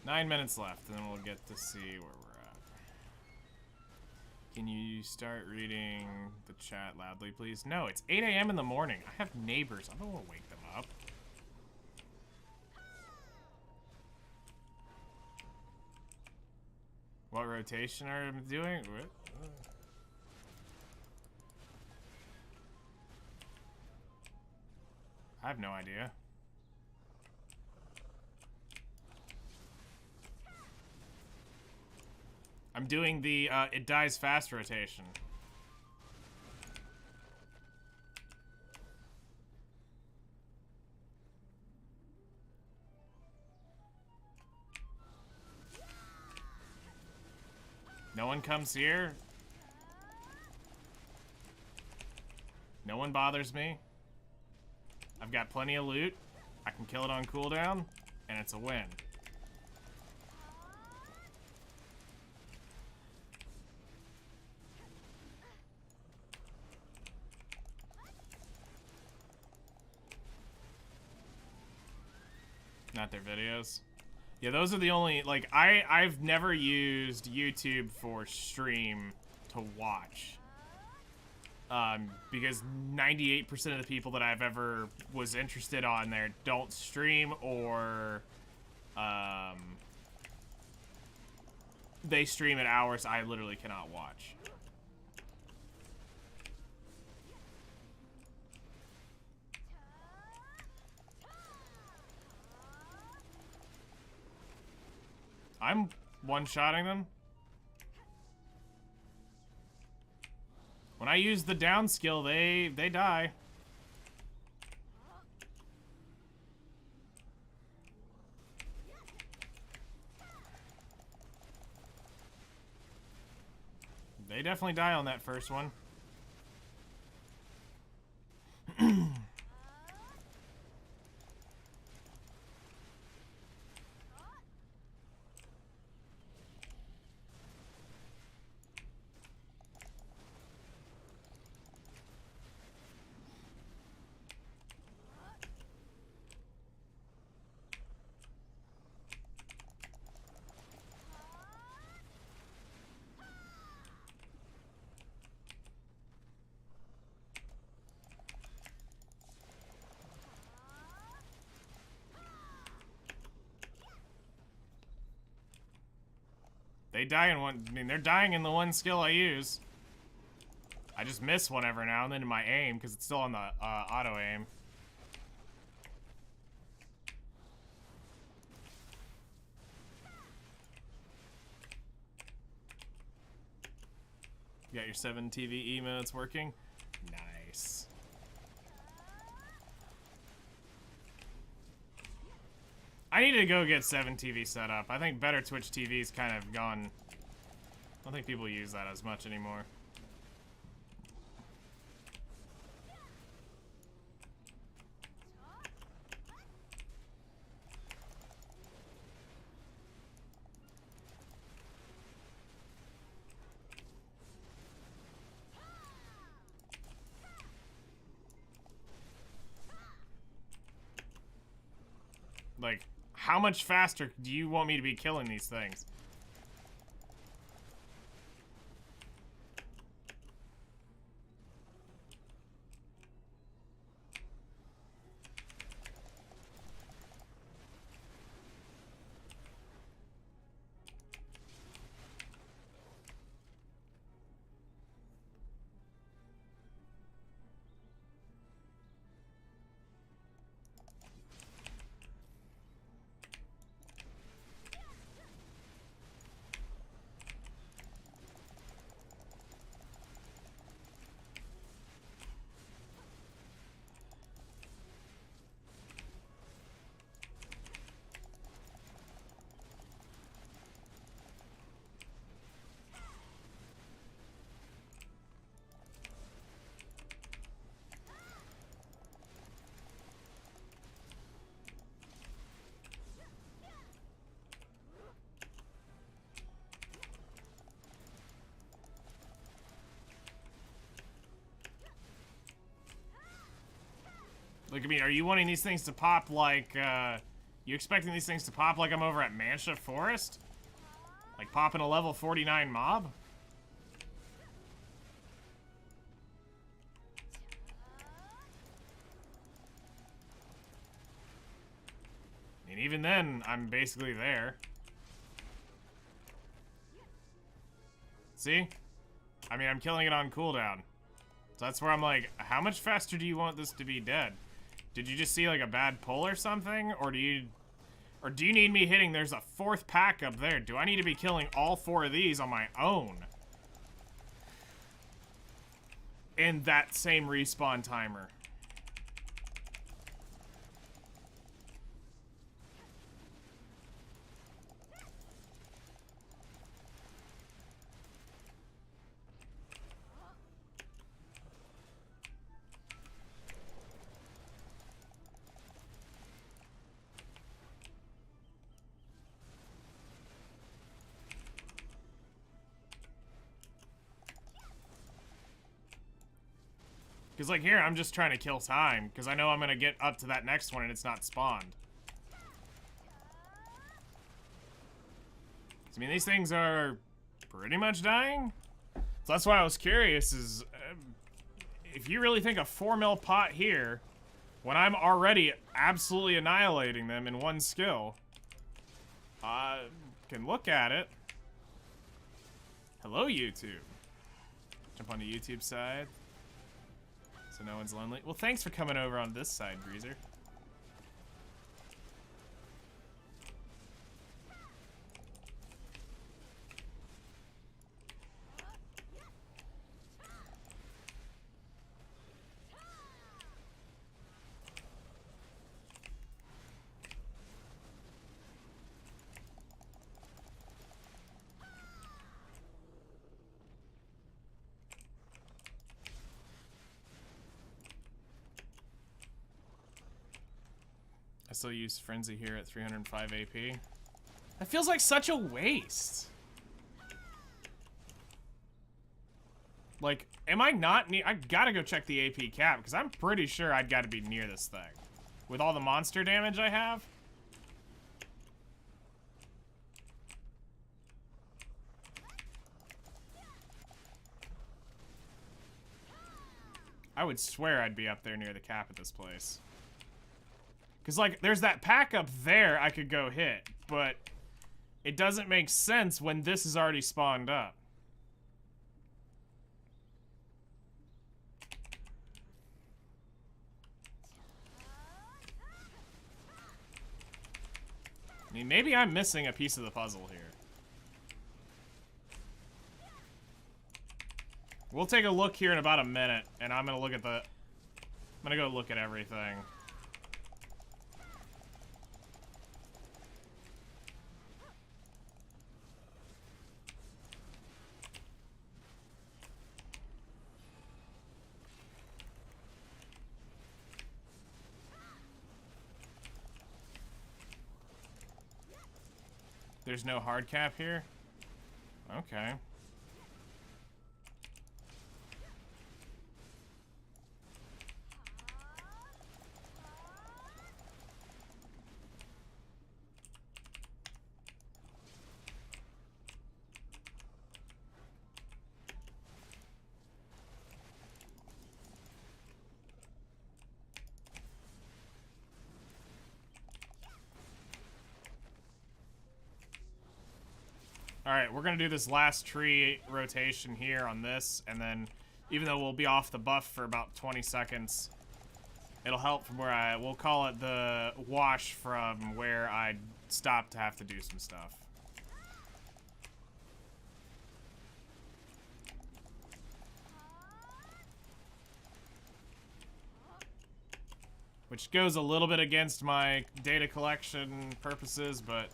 S1: Nine minutes left, and then we'll get to see where we're at. Can you start reading the chat loudly, please? No, it's 8 a.m. in the morning. I have neighbors. I don't want to wake them up. What rotation are you doing? What? I have no idea. I'm doing the it dies fast rotation. No one comes here. No one bothers me. I've got plenty of loot. I can kill it on cooldown, and it's a win. Not their videos. Yeah, those are the only, like, I've never used YouTube for stream to watch. Because 98% of the people that I've ever was interested on there don't stream, or, they stream at hours I literally cannot watch. I'm one-shotting them. When I use the down skill, they die. They definitely die on that first one. They die in one, I mean, they're dying in the one skill I use. I just miss one every now and then in my aim, because it's still on the auto aim. You got your 7 TV emotes working? Nice. I need to go get 7 TV set up. I think better Twitch TV's kind of gone. I don't think people use that as much anymore. Like, how much faster do you want me to be killing these things? Like, I mean, are you wanting these things to pop like, you expecting these things to pop like I'm over at Mancha Forest? Like popping a level 49 mob? And even then, I'm basically there. See? I mean, I'm killing it on cooldown. So that's where I'm like, how much faster do you want this to be dead? Did you just see like a bad pull or something? Or do you need me hitting, there's a 4th pack up there. Do I need to be killing all 4 of these on my own? In that same respawn timer. Because, like, here, I'm just trying to kill time. Because I know I'm going to get up to that next one and it's not spawned. So, I mean, these things are pretty much dying. So that's why I was curious is... if you really think a 4 mil pot here, when I'm already absolutely annihilating them in one skill, can look at it. Hello, YouTube. Jump onto YouTube side. So no one's lonely. Well, thanks for coming over on this side, Breezer. I still use Frenzy here at 305 AP. That feels like such a waste. Like, am I not near? I gotta go check the AP cap, because I'm pretty sure I'd gotta be near this thing. With all the monster damage I have. I would swear I'd be up there near the cap at this place. Because, like, there's that pack up there I could go hit, but it doesn't make sense when this is already spawned up. I mean, maybe I'm missing a piece of the puzzle here. We'll take a look here in about a minute, and I'm gonna look at the... I'm gonna go look at everything. There's no hard cap here? Okay. Alright, we're gonna do this last tree rotation here on this, and then even though we'll be off the buff for about 20 seconds, it'll help from where we'll call it the wash from where I stopped to have to do some stuff. Which goes a little bit against my data collection purposes, but...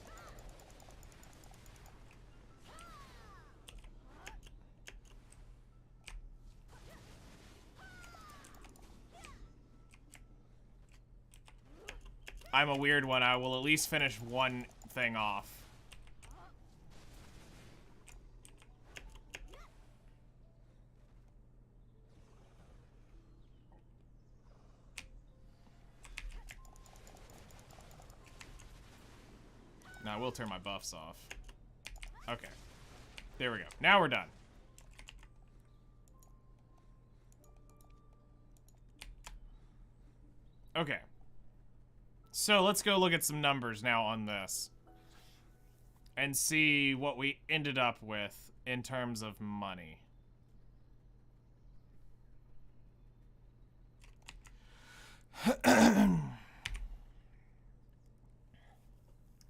S1: I'm a weird one. I will at least finish one thing off. Now I will turn my buffs off. Okay. There we go. Now we're done. Okay. So let's go look at some numbers now on this. And see what we ended up with in terms of money.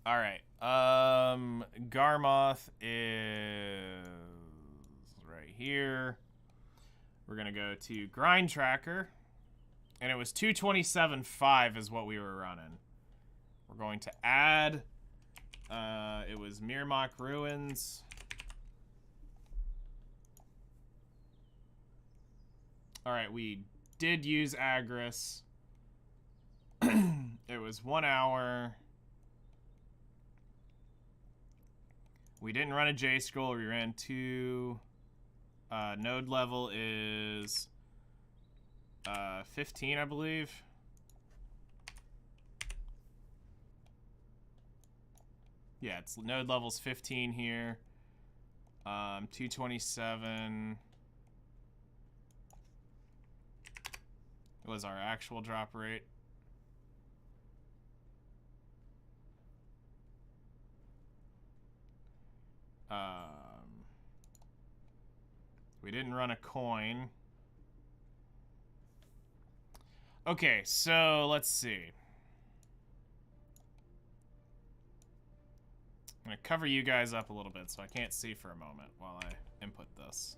S1: Alright. Garmoth is right here. We're gonna go to Grind Tracker. And it was 227.5 is what we were running. We're going to add... it was Mirmok Ruins. Alright, we did use Agris. It was 1 hour. We didn't run a J scroll. We ran 2. Node level is 15, I believe. Yeah, it's node level's 15 here. 227 was our actual drop rate. We didn't run a coin. Okay, so let's see. I'm going to cover you guys up a little bit so I can't see for a moment while I input this.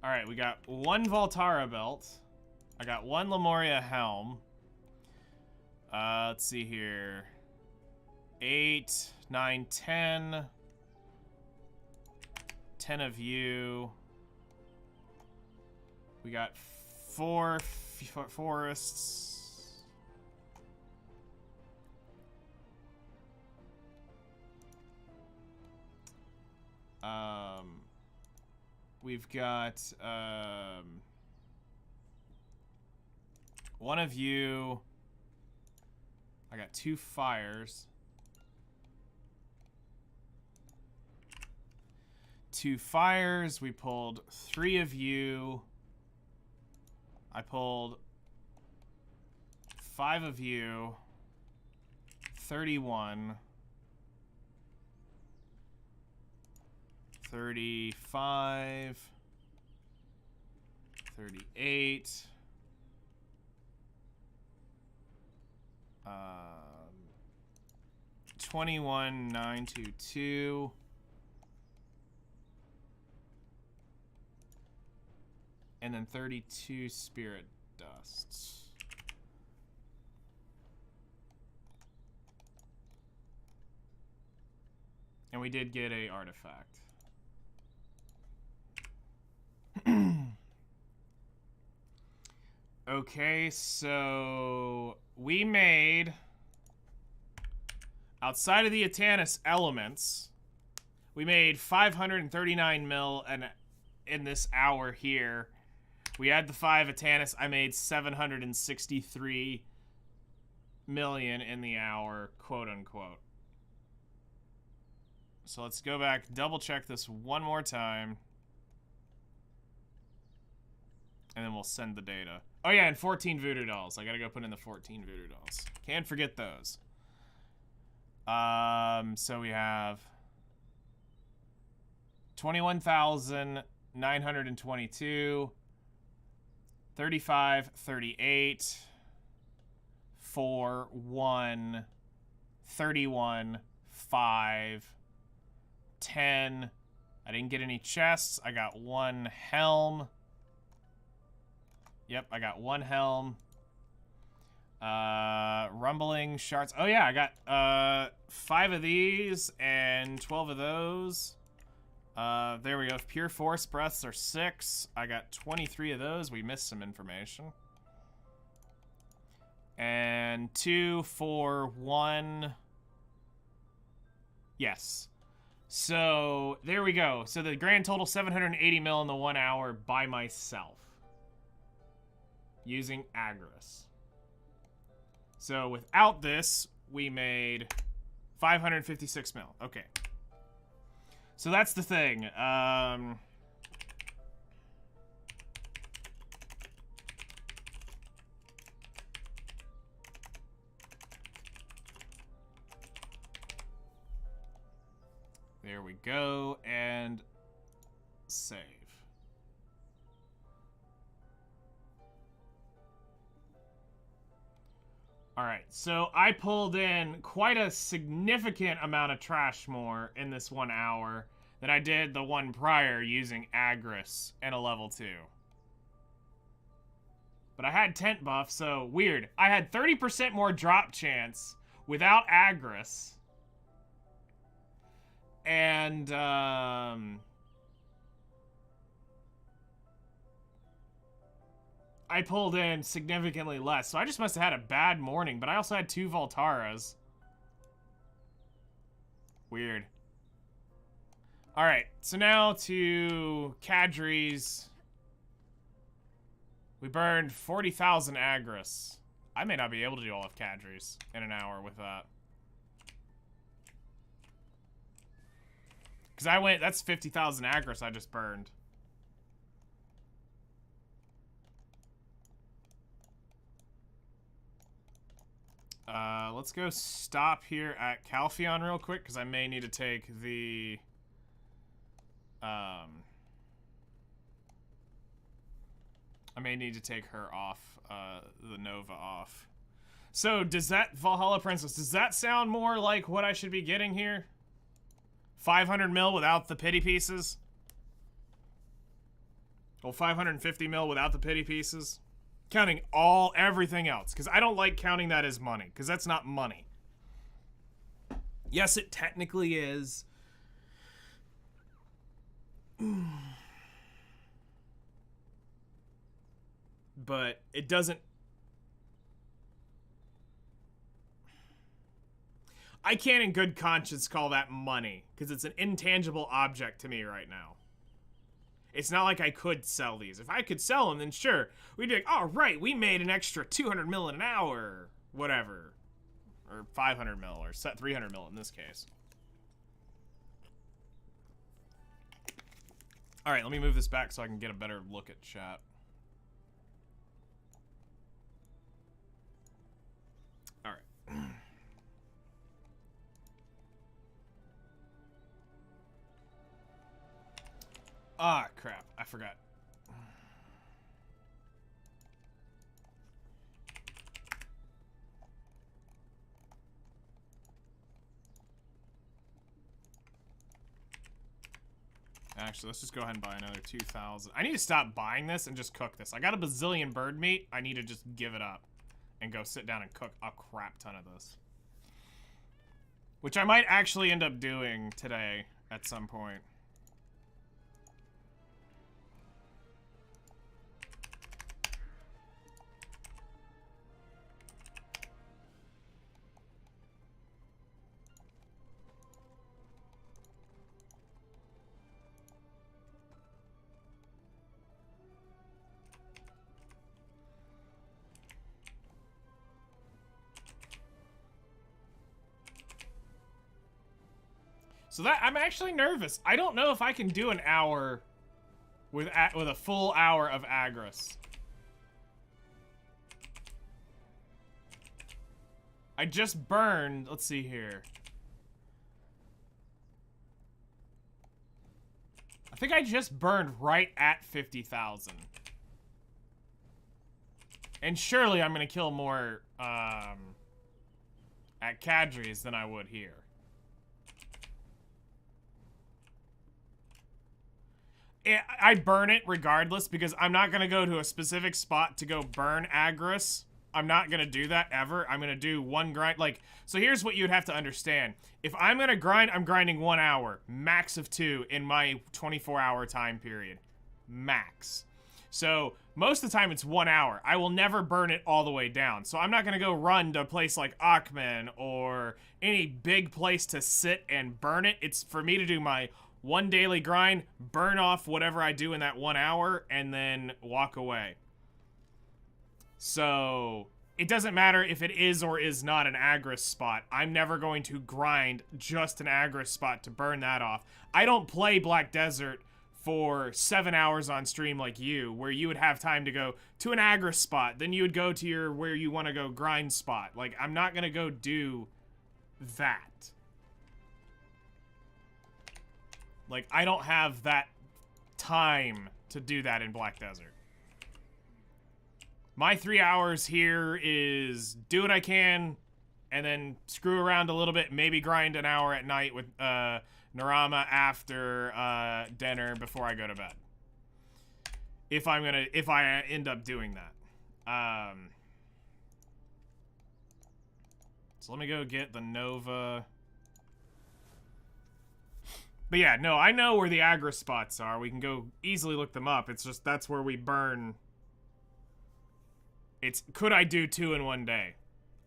S1: Alright, we got 1 Voltara belt. I got 1 Lemuria helm. Let's see here. 8, 9, 10. 10 of you. We got 4 forests. We've got 1 of you. I got 2 fires. 2 fires. We pulled 3 of you. I pulled 5 of you. 31. 35. 38. 21, 922. And then 32 spirit dusts. And we did get a artifact. Okay, so we made, outside of the Atanis elements, we made 539 mil in this hour here. We had the 5 Atanis. I made 763 million in the hour, quote unquote. So let's go back, double check this one more time. And then we'll send the data. Oh yeah, and 14 voodoo dolls. I gotta go put in the 14 voodoo dolls. Can't forget those. So we have 21,922, 35, 38, 4, 1, 31, 5, 10. I didn't get any chests. I got 1 helm. Yep, I got 1 helm. Rumbling shards. Oh yeah, I got 5 of these and 12 of those. There we go. Pure force breaths are 6. I got 23 of those. We missed some information. And 2, 4, 1. Yes. So there we go. So the grand total 780 mil in the 1 hour by myself. Using Agris. So without this, we made 556 mil. Okay. So that's the thing. There we go, and save. Alright, so I pulled in quite a significant amount of trash more in this 1 hour than I did the one prior using Agris and a level 2. But I had tent buff, so weird. I had 30% more drop chance without Agris. And, I pulled in significantly less, so I just must have had a bad morning, but I also had 2 Voltaras. Weird. Alright, so now to Kadri's. We burned 40,000 Agris. I may not be able to do all of Kadri's in an hour with that. Because I went, that's 50,000 Agris I just burned. Let's go stop here at Calpheon real quick, because I may need to take the... I may need to take her off, the Nova off. So, does that, Valhalla Princess, does that sound more like what I should be getting here? 500 mil without the pity pieces? Well, 550 mil without the pity pieces? Counting everything else, because I don't like counting that as money, because that's not money. Yes, it technically is. But it doesn't... I can't in good conscience call that money, because it's an intangible object to me right now. It's not like I could sell these. If I could sell them, then sure. We'd be like, oh, right, we made an extra 200 mil in an hour. Whatever. Or 500 mil, or 300 mil in this case. Alright, let me move this back so I can get a better look at chat. Alright. Ah, crap. I forgot. Actually, let's just go ahead and buy another 2,000. I need to stop buying this and just cook this. I got a bazillion bird meat. I need to just give it up and go sit down and cook a crap ton of this. Which I might actually end up doing today at some point. So that, I'm actually nervous. I don't know if I can do an hour with a full hour of Agris. I just burned, let's see here. I think I just burned right at 50,000. And surely I'm gonna kill more at Kadri's than I would here. I burn it regardless because I'm not going to go to a specific spot to go burn Agris. I'm not going to do that ever. I'm going to do one grind. Like, so here's what you'd have to understand. If I'm going to grind, I'm grinding 1 hour. Max of 2 in my 24-hour time period. Max. So most of the time it's 1 hour. I will never burn it all the way down. So I'm not going to go run to a place like Akhman or any big place to sit and burn it. It's for me to do my 1 daily grind, burn off whatever I do in that 1 hour, and then walk away. So it doesn't matter if it is or is not an Agris spot. I'm never going to grind just an Agris spot to burn that off. I don't play Black Desert for 7 hours on stream like you, where you would have time to go to an Agris spot, then you would go to your where you want to go grind spot. Like, I'm not gonna go do that. Like, I don't have that time to do that in Black Desert. My 3 hours here is do what I can, and then screw around a little bit, maybe grind an hour at night with Narama after dinner before I go to bed. If I end up doing that. So let me go get the Nova. But yeah, no, I know where the Agris spots are. We can go easily look them up. It's just that's where we burn. Could I do 2 in one day?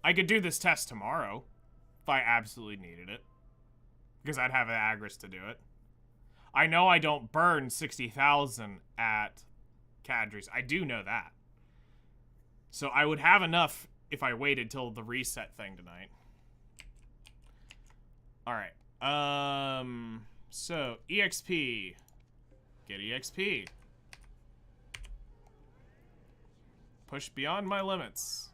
S1: I could do this test tomorrow if I absolutely needed it, because I'd have an Agris to do it. I know I don't burn 60,000 at Kadri's. I do know that. So I would have enough if I waited till the reset thing tonight. Alright. So, EXP. Get EXP. Push beyond my limits.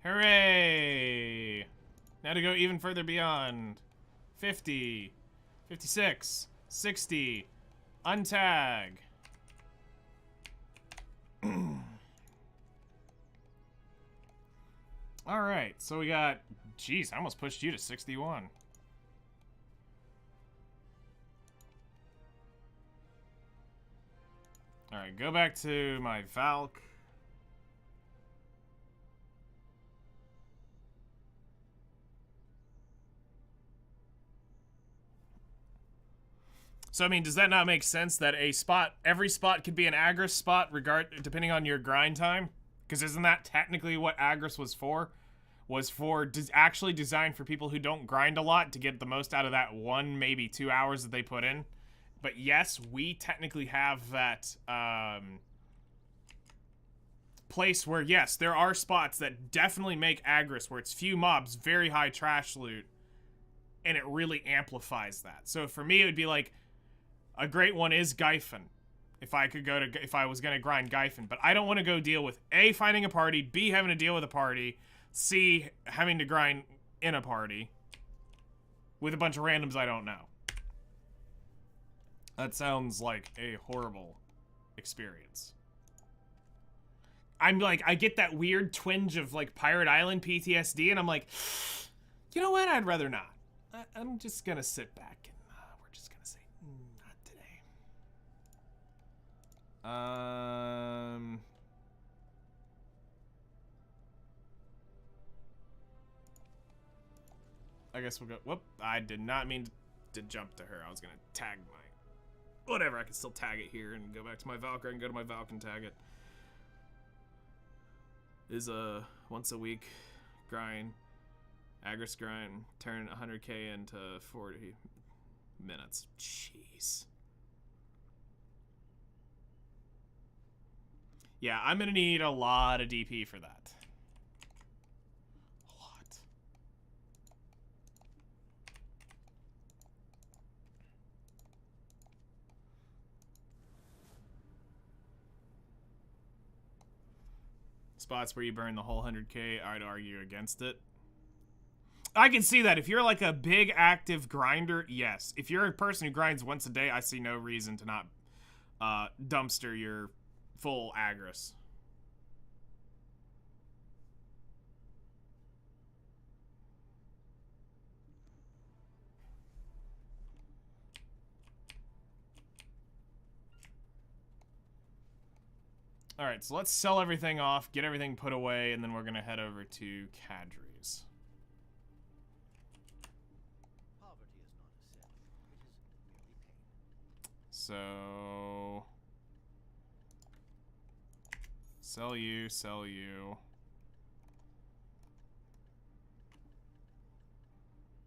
S1: Hooray! Now to go even further beyond. 50. 56. 60. Untag. Alright, so we got... Jeez, I almost pushed you to 61. Alright, go back to my Valk. So, I mean, does that not make sense that every spot could be an Agris spot, depending on your grind time? Because isn't that technically what Agris was for? Was for actually designed for people who don't grind a lot to get the most out of that 1, maybe 2 hours that they put in. But yes, we technically have that place where, yes, there are spots that definitely make Agris, where it's few mobs, very high trash loot, and it really amplifies that. So for me, it would be like, a great one is Gyphon. If I was gonna grind Gyphon. But I don't want to go deal with A, finding a party, B, having to deal with a party, C, having to grind in a party with a bunch of randoms I don't know. That sounds like a horrible experience. I'm like, I get that weird twinge of like Pirate Island PTSD, and I'm like, you know what? I'd rather not. I'm just gonna sit back and we're just gonna say, not today. I guess we'll go. Whoop! I did not mean to jump to her. I was gonna tag my. Whatever. I can still tag it here and go back to my Valkyrie and go to my Valk and tag it. Is a once a week grind. Agris grind, turn 100k into 40 minutes. Jeez. Yeah, I'm gonna need a lot of DP for that. A lot. Spots where you burn the whole 100k, I'd argue against it. I can see that. If you're like a big active grinder, yes. If you're a person who grinds once a day, I see no reason to not dumpster your full Agris. Alright, so let's sell everything off, get everything put away, and then we're gonna head over to Kadri's. So, sell you, sell you.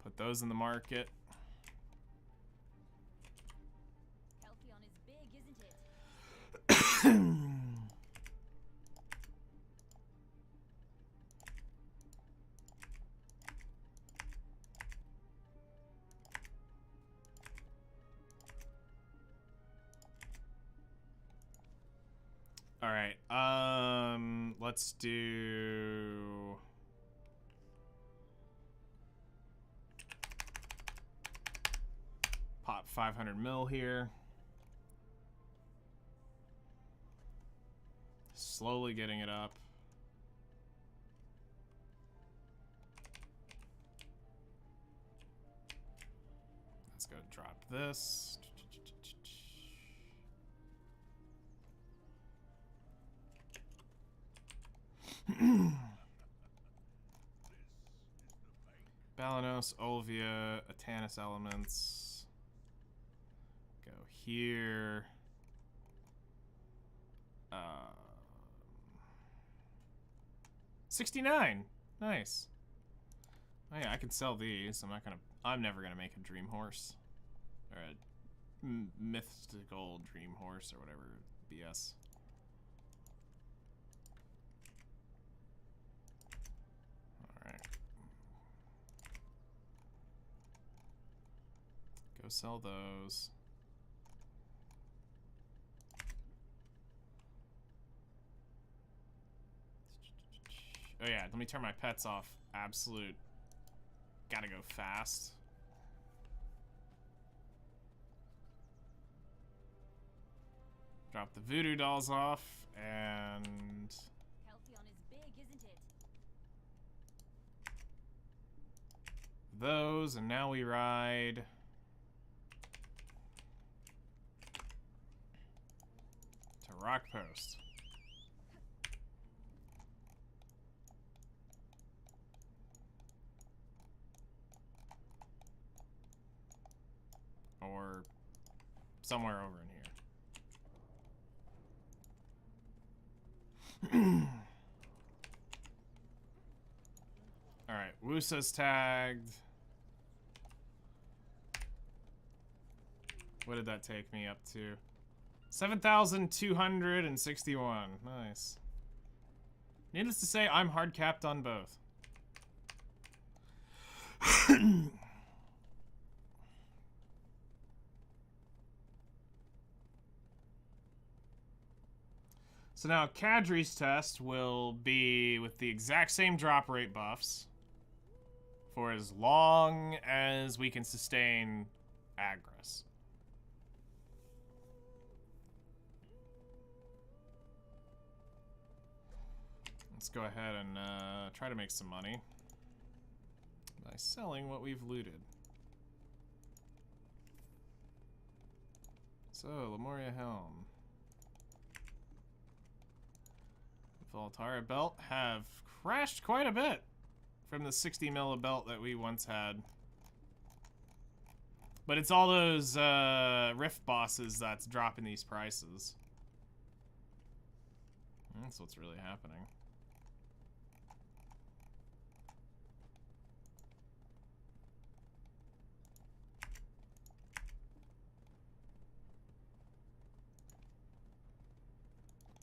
S1: Put those in the market.
S2: Calpheon is big, isn't it?
S1: All right. Let's do pop 500 mil here. Slowly getting it up. Let's go drop this. Balanos, Olvia, Atanus elements. Go here. 69. Nice. Oh yeah, I can sell these. I'm never gonna make a dream horse. Or a mythical dream horse or whatever BS. Alright. Go sell those. Oh yeah, let me turn my pets off. Absolute. Gotta go fast. Drop the voodoo dolls off, and...
S2: Calpheon is big, isn't it?
S1: those, and now we ride... to Rock Post. Or somewhere over in here. Alright, Wusa's tagged. What did that take me up to? 7,261. Nice. Needless to say, I'm hard capped on both. So now Kadri's test will be with the exact same drop rate buffs for as long as we can sustain Agris. Let's go ahead and try to make some money by selling what we've looted. So, Lemuria Helm. Voltara belt have crashed quite a bit from the 60 mil belt that we once had. But it's all those rift bosses that's dropping these prices. That's what's really happening.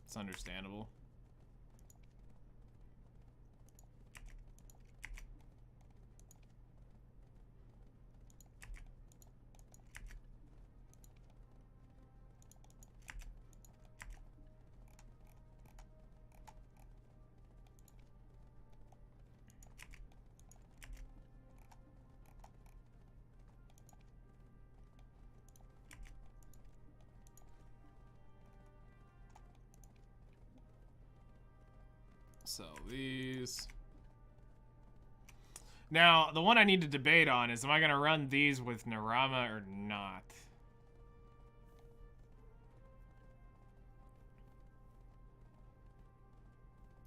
S1: It's understandable. Sell these. Now, the one I need to debate on is, am I going to run these with Narama or not?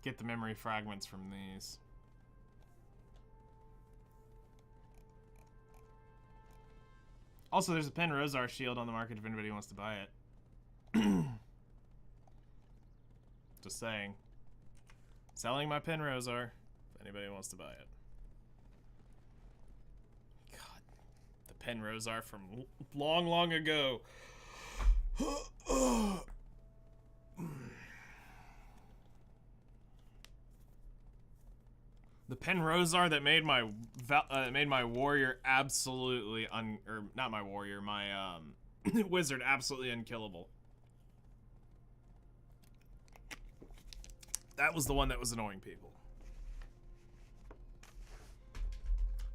S1: Get the memory fragments from these. Also, there's a Pen Rosar shield on the market if anybody wants to buy it. Just saying. Selling my Pen Rosar if anybody wants to buy it. God. Penrose are from long, long ago. The Penrosar that made my warrior absolutely or not my warrior, my wizard absolutely unkillable. That was the one that was annoying people.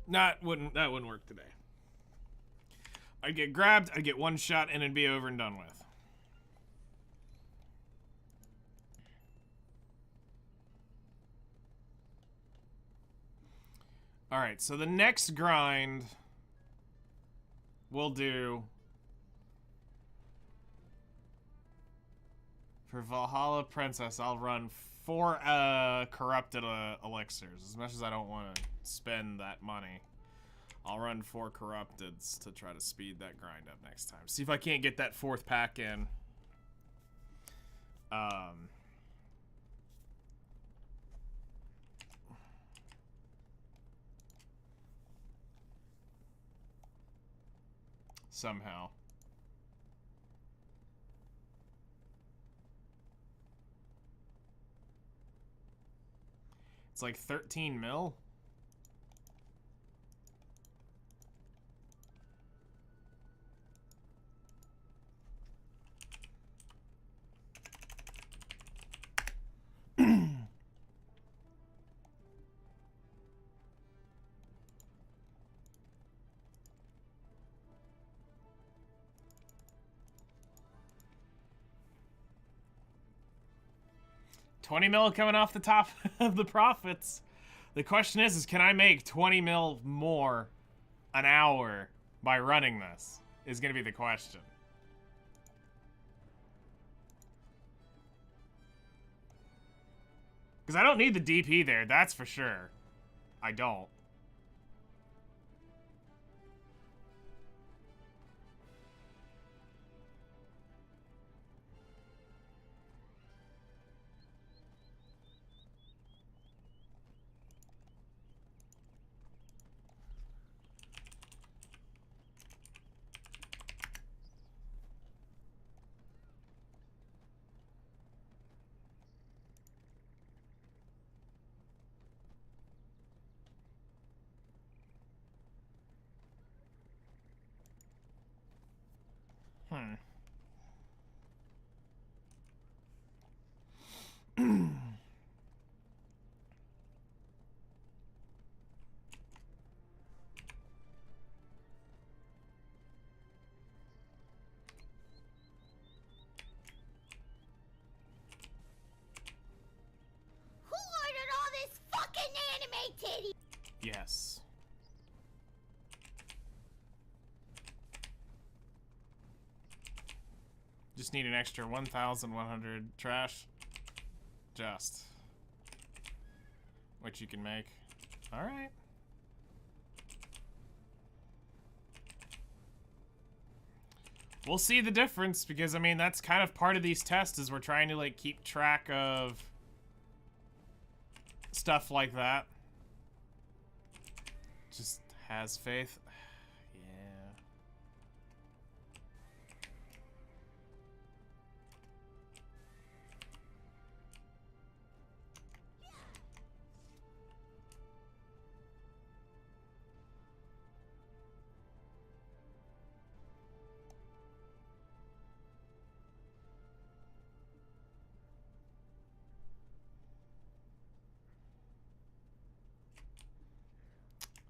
S1: That wouldn't work today. I'd get grabbed, I'd get one shot, and it'd be over and done with. Alright, so the next grind we'll do for Valhalla Princess, I'll run 4 corrupted elixirs. As much as I don't want to spend that money, I'll run 4 corrupteds to try to speed that grind up next time. See if I can't get that 4th pack in. Somehow. It's like 13 mil. $20 mil coming off the top of the profits. The question is can I make 20 mil more an hour by running this? Is going to be the question. Because I don't need the DP there, that's for sure. I don't. Yes. Just need an extra 1,100 trash. Just. Which you can make. Alright. We'll see the difference because, I mean, that's kind of part of these tests is we're trying to, like, keep track of stuff like that. Just has faith. Yeah.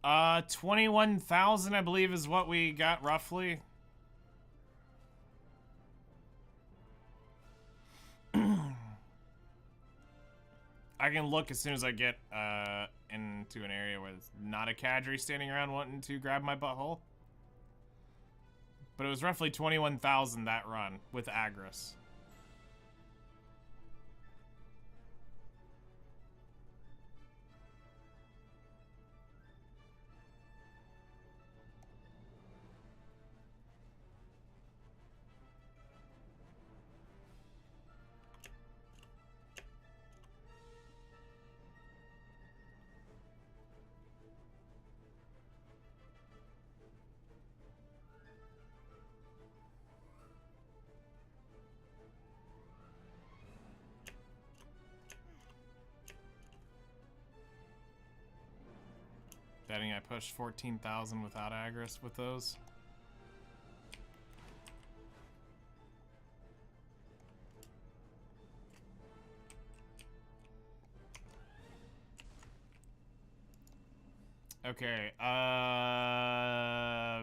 S1: Uh, 21,000, I believe, is what we got roughly. I can look as soon as I get into an area where there's not a cadre standing around wanting to grab my butthole. But it was roughly 21,000 that run with Agris. Betting I pushed 14,000 without Agris with those. Okay,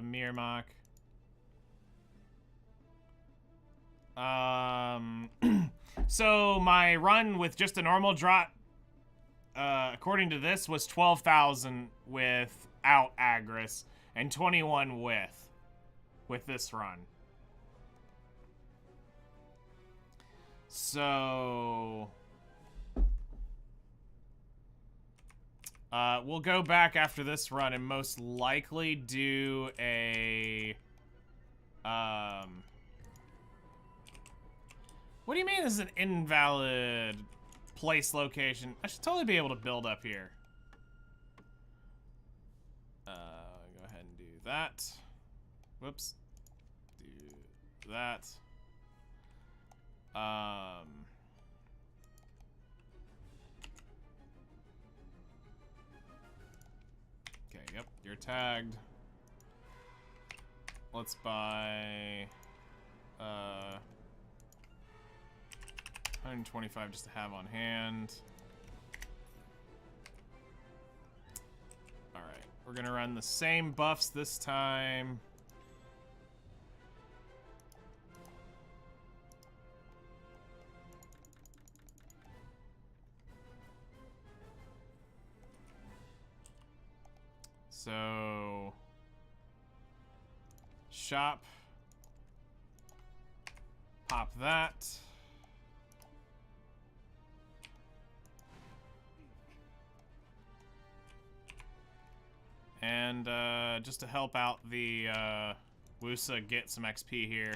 S1: Mirmok. So my run with just a normal drop, according to this, was 12,000 without Agris and 21 with this run. So we'll go back after this run and most likely do a what do you mean this is an invalid place location? I should totally be able to build up here. Go ahead and do that. Whoops. Do that. Okay, yep, you're tagged. Let's buy 125 just to have on hand. All right, we're gonna run the same buffs this time. So, shop, pop that. And just to help out the Wusa get some XP here.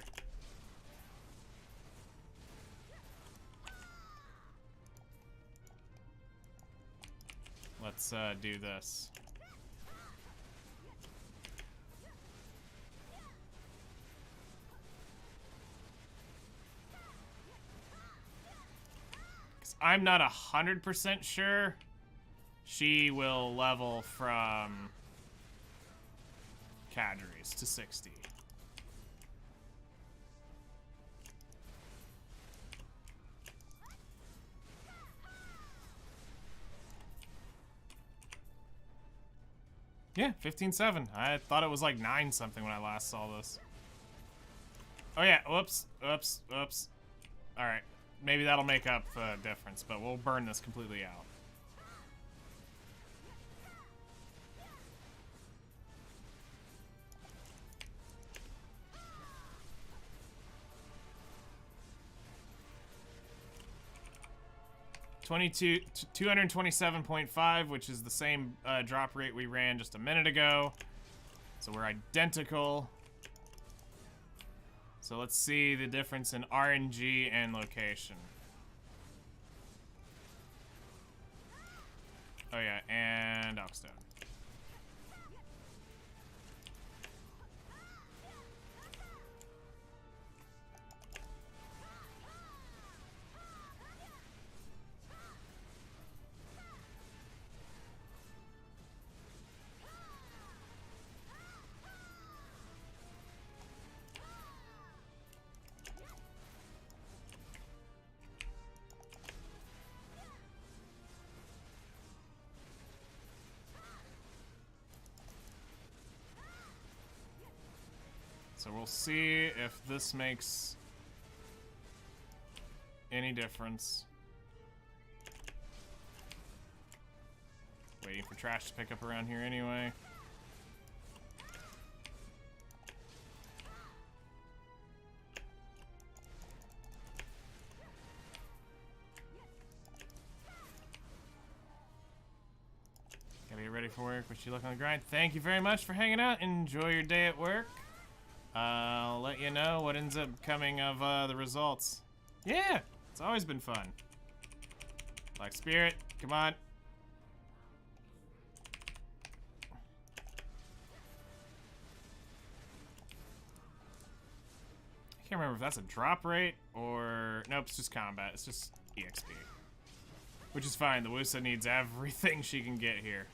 S1: Let's do this. I'm not 100% sure she will level from Cadres to 60. Yeah, 15-7. I thought it was like 9 something when I last saw this. Oh yeah, whoops, whoops, whoops. All right. Maybe that'll make up the difference, but we'll burn this completely out. $227.5, 227.5, which is the same drop rate we ran just a minute ago. So we're identical. So let's see the difference in RNG and location. Oh yeah, and Oxstone. So we'll see if this makes any difference. Waiting for trash to pick up around here anyway. Gotta get ready for work. Wish you luck on the grind. Thank you very much for hanging out. Enjoy your day at work. I'll let you know what ends up coming of the results. Yeah, it's always been fun. Black Spirit, come on. I can't remember if that's a drop rate or... Nope, it's just combat. It's just EXP. Which is fine. The Wusa needs everything she can get here.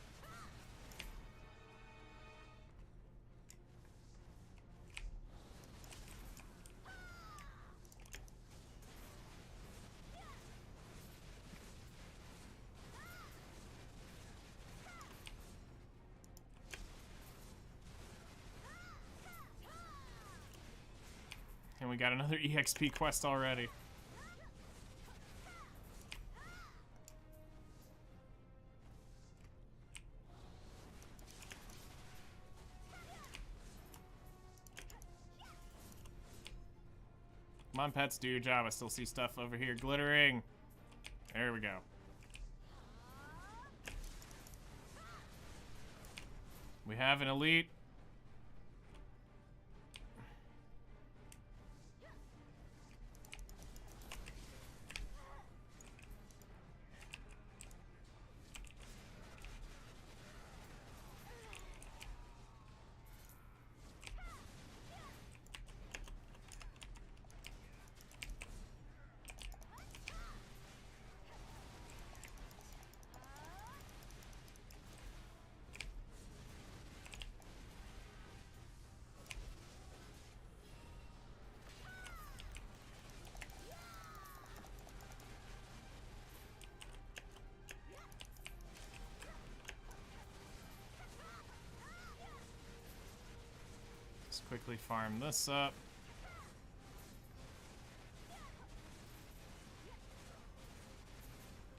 S1: got another EXP quest already. Come on, pets, do your job. I still see stuff over here glittering. There we go. We have an elite. Let's quickly farm this up.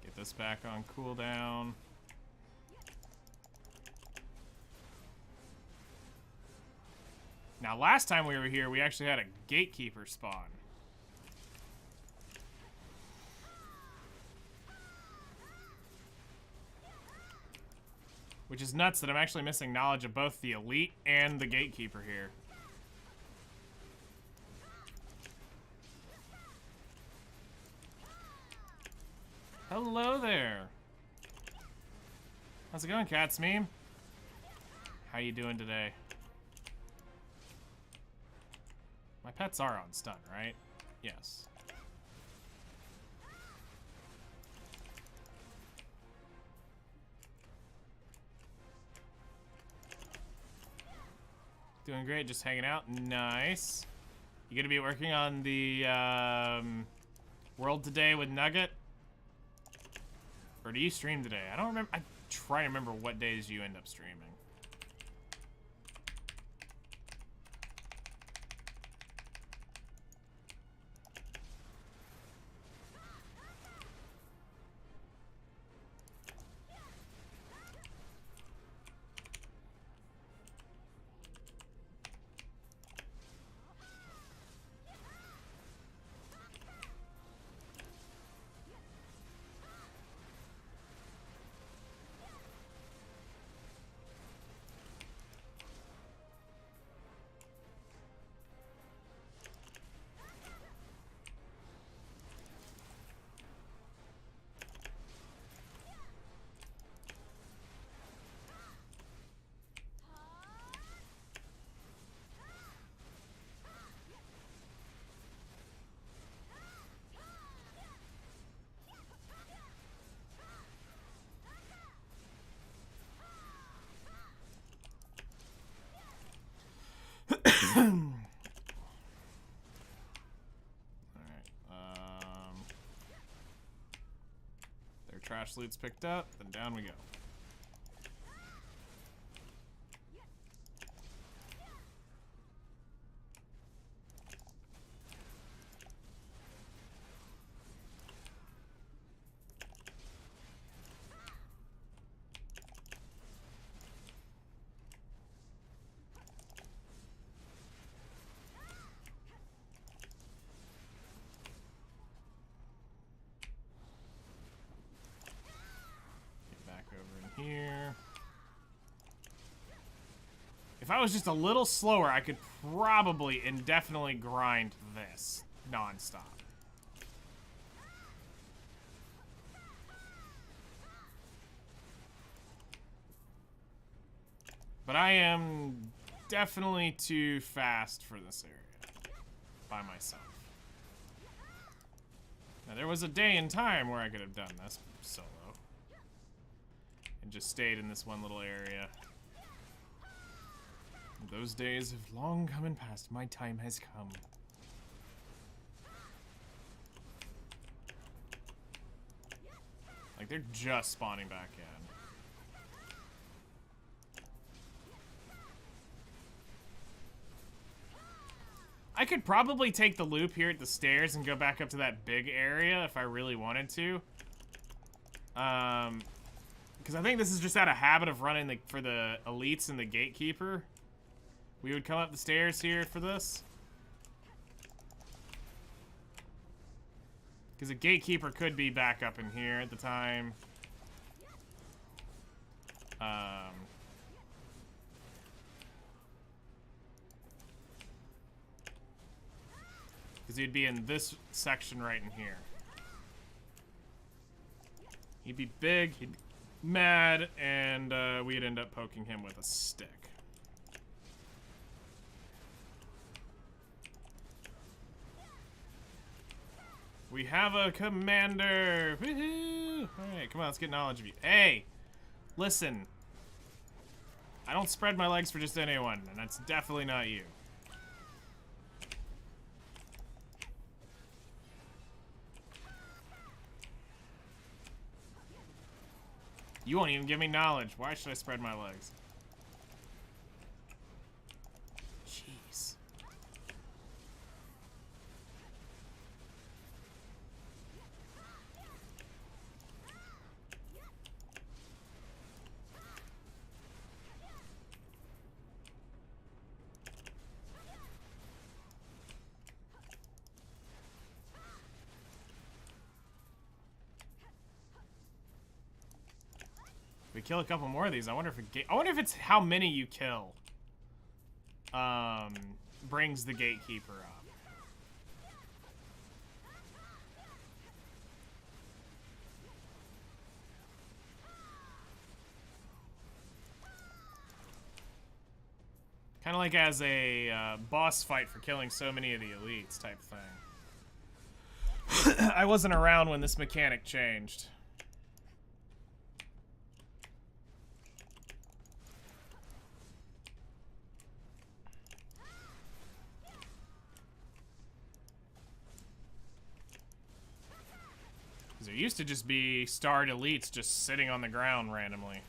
S1: Get this back on cooldown. Now, last time we were here, we actually had a gatekeeper spawn. Which is nuts that I'm actually missing knowledge of both the elite and the gatekeeper here. Hello there. How's it going, Cats Meme? How you doing today? My pets are on stun, right? Yes. Doing great, just hanging out. Nice. You gonna be working on the world today with Nugget? Or do you stream today? I don't remember. I try to remember what days you end up streaming. Their trash loot's picked up, then down we go. Here. If I was just a little slower, I could probably indefinitely grind this nonstop. But I am definitely too fast for this area by myself. Now, there was a day and time where I could have done this solo. And just stayed in this one little area. Those days have long come and passed. My time has come. Like, they're just spawning back in. I could probably take the loop here at the stairs and go back up to that big area if I really wanted to. Because I think this is just out of habit of running for the elites and the gatekeeper. We would come up the stairs here for this. Because a gatekeeper could be back up in here at the time. Because he'd be in this section right in here. He'd be big, he'd be mad, and we'd end up poking him with a stick. We have a commander! Woohoo! Alright, come on, let's get knowledge of you. Hey! Listen. I don't spread my legs for just anyone, and that's definitely not you. You won't even give me knowledge. Why should I spread my legs? Jeez. We kill a couple more of these. I wonder if it's how many you kill. Brings the gatekeeper up. Kind of like as a boss fight for killing so many of the elites type thing. I wasn't around when this mechanic changed. There used to just be starred elites just sitting on the ground randomly.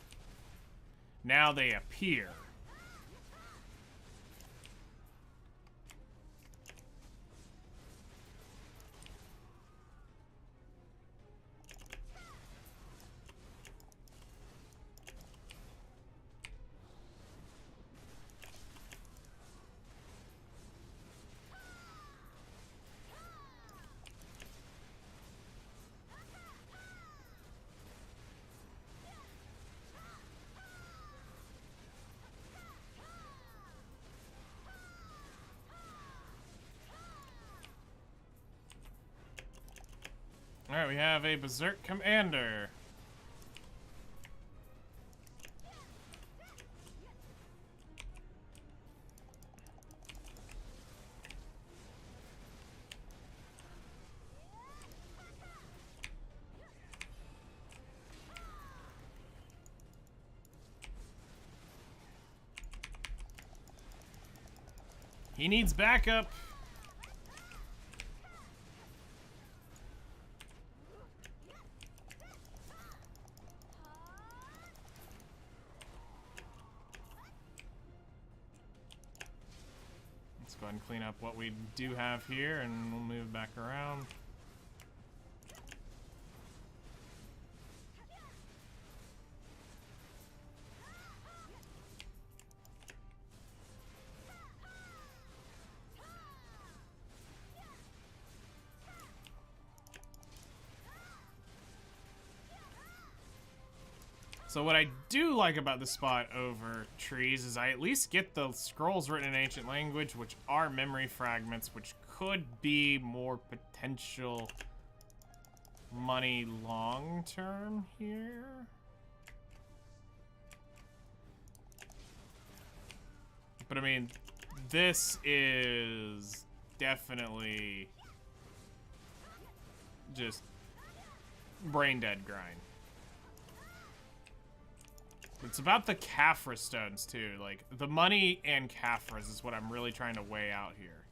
S1: Now they appear. Alright, we have a Berserk Commander. He needs backup. Let's go ahead and clean up what we do have here, and we'll move back around. So what I do like about the spot over trees is I at least get the scrolls written in ancient language, which are memory fragments, which could be more potential money long-term here. But I mean, this is definitely just brain dead grind. It's about the Caphra stones, too. Like, the money and Caphras is what I'm really trying to weigh out here.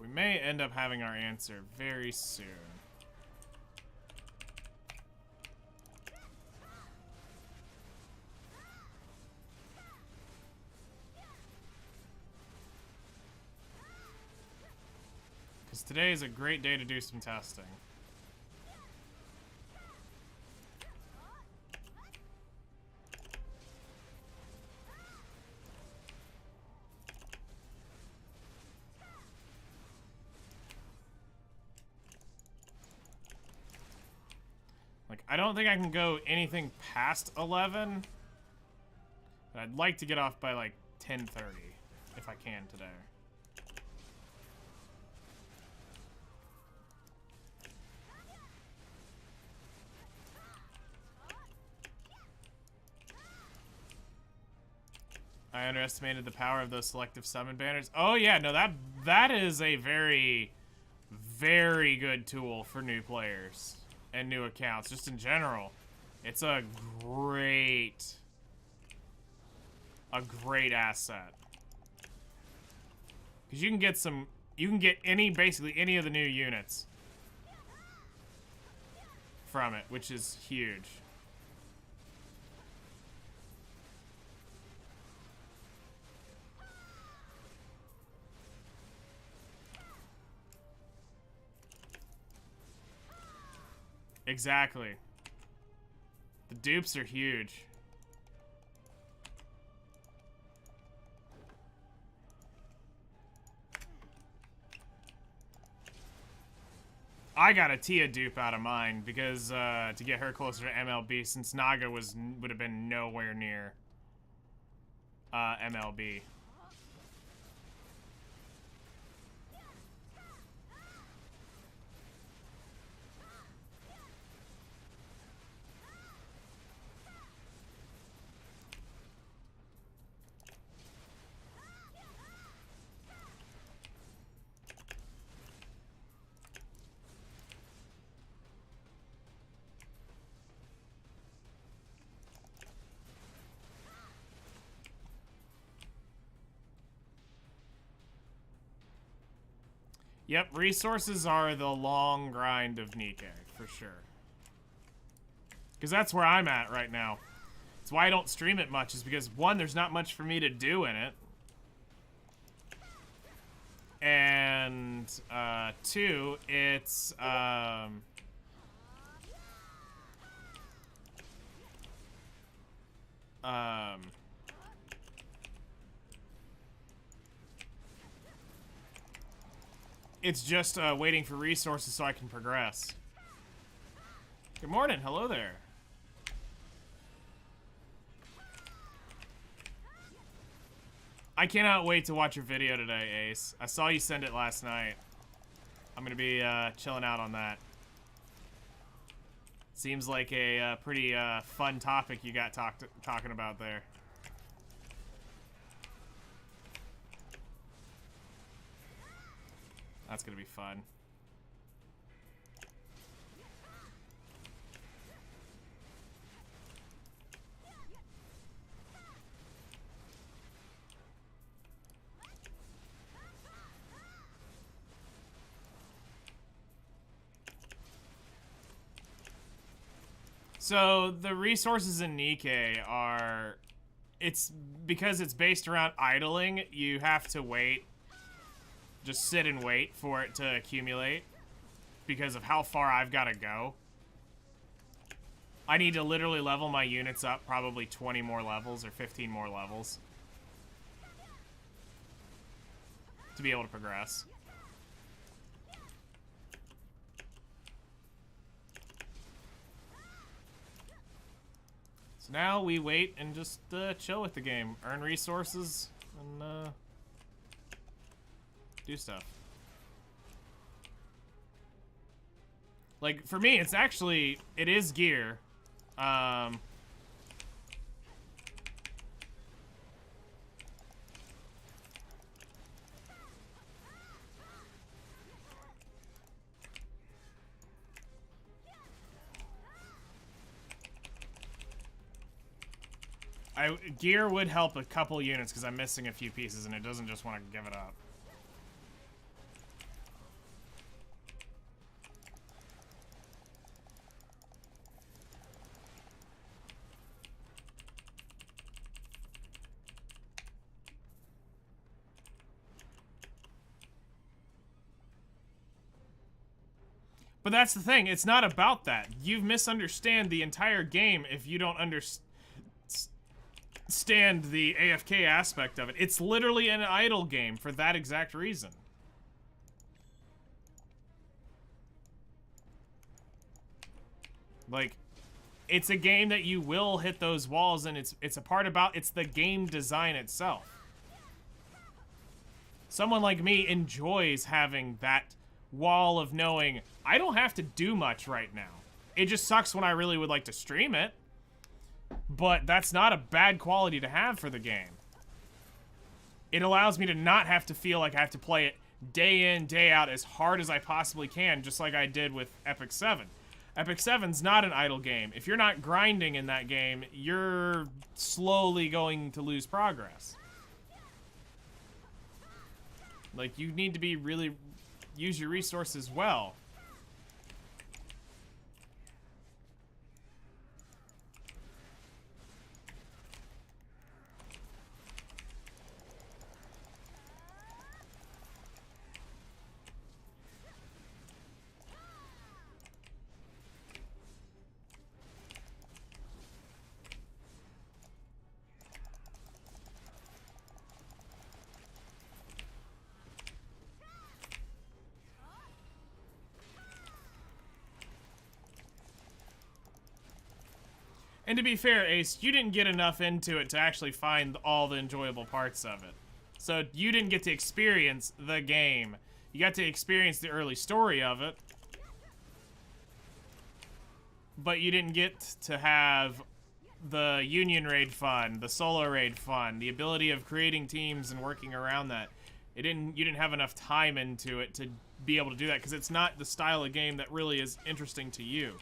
S1: We may end up having our answer very soon. Because today is a great day to do some testing. Like, I don't think I can go anything past 11. But I'd like to get off by like 10:30 if I can today. I underestimated the power of those selective summon banners. Oh yeah, no, that is a very, very good tool for new players and new accounts, just in general. It's a great asset. Because you can get basically any of the new units from it, which is huge. Exactly. The dupes are huge. I got a Tia dupe out of mine because to get her closer to MLB, since Naga would have been nowhere near MLB. Yep, resources are the long grind of Nikkei, for sure. Because that's where I'm at right now. It's why I don't stream it much, is because, one, there's not much for me to do in it. And, two, it's, it's just waiting for resources so I can progress. Good morning. Hello there. I cannot wait to watch your video today, Ace. I saw you send it last night. I'm going to be chilling out on that. Seems like a pretty fun topic you got talking about there. That's gonna be fun. So the resources in Nikkei are, it's because it's based around idling, you have to wait. Just sit and wait for it to accumulate because of how far I've got to go. I need to literally level my units up probably 20 more levels or 15 more levels to be able to progress. So now we wait and just chill with the game, earn resources, and do stuff. Like, for me, it's actually, it is gear. Gear would help a couple units because I'm missing a few pieces and it doesn't just want to give it up. But that's the thing. It's not about that. You misunderstand the entire game if you don't understand the AFK aspect of it. It's literally an idle game for that exact reason. Like, it's a game that you will hit those walls, and it's a part about, it's the game design itself. Someone like me enjoys having that wall of knowing I don't have to do much right now. It just sucks when I really would like to stream it, but that's not a bad quality to have for the game. It allows me to not have to feel like I have to play it day in, day out as hard as I possibly can, just like I did with Epic 7. Epic 7's not an idle game. If you're not grinding in that game, you're slowly going to lose progress. Like, you need to be really use your resources well. And to be fair, Ace, you didn't get enough into it to actually find all the enjoyable parts of it. So you didn't get to experience the game. You got to experience the early story of it. But you didn't get to have the Union Raid fun, the Solo Raid fun, the ability of creating teams and working around that. You didn't have enough time into it to be able to do that, because it's not the style of game that really is interesting to you.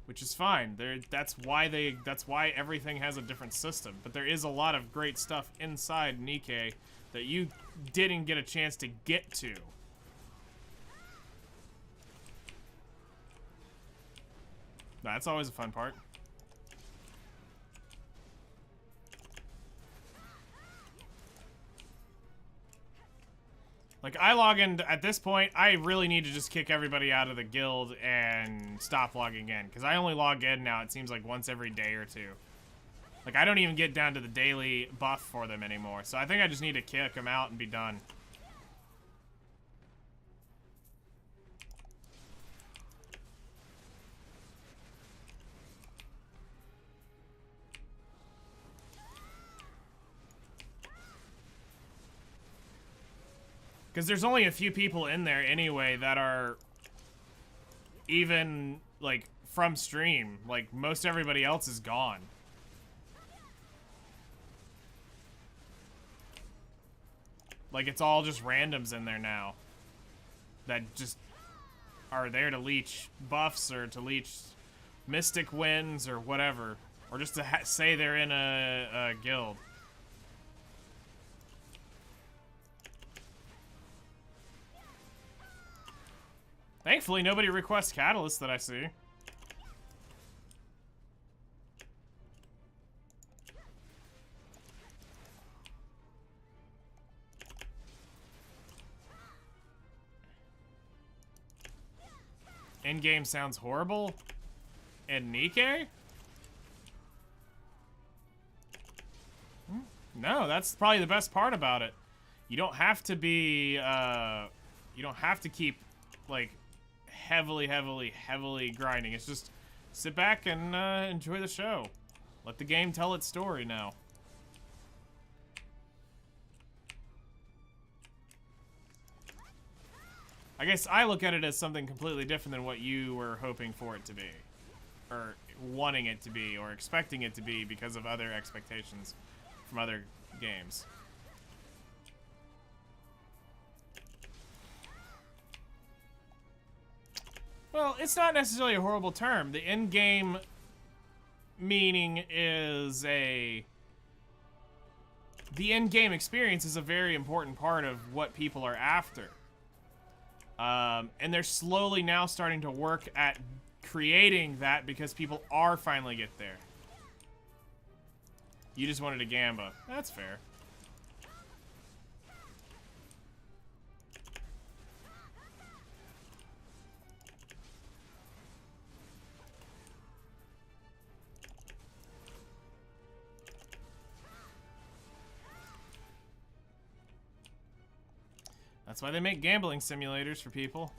S1: Which is fine. That's why everything has a different system. But there is a lot of great stuff inside Nikke that you didn't get a chance to get to. That's always a fun part. Like, I log in, at this point, I really need to just kick everybody out of the guild and stop logging in. Because I only log in now, it seems like once every day or two. Like, I don't even get down to the daily buff for them anymore. So I think I just need to kick them out and be done. Because there's only a few people in there anyway that are even, like, from stream. Like, most everybody else is gone. Like, it's all just randoms in there now. That just are there to leech buffs or to leech mystic wins or whatever. Or just to say they're in a guild. Thankfully, nobody requests Catalyst that I see. In-game sounds horrible. And Nikke? No, that's probably the best part about it. You don't have to be, you don't have to keep, like, heavily grinding. It's just sit back and enjoy the show. Let the game tell its story now. I guess I look at it as something completely different than what you were hoping for it to be. Or wanting it to be, or expecting it to be because of other expectations from other games. Well, it's not necessarily a horrible term. The in-game meaning is the in-game experience is a very important part of what people are after. And they're slowly now starting to work at creating that because people are finally get there. You just wanted a Gamba. That's fair. That's why they make gambling simulators for people.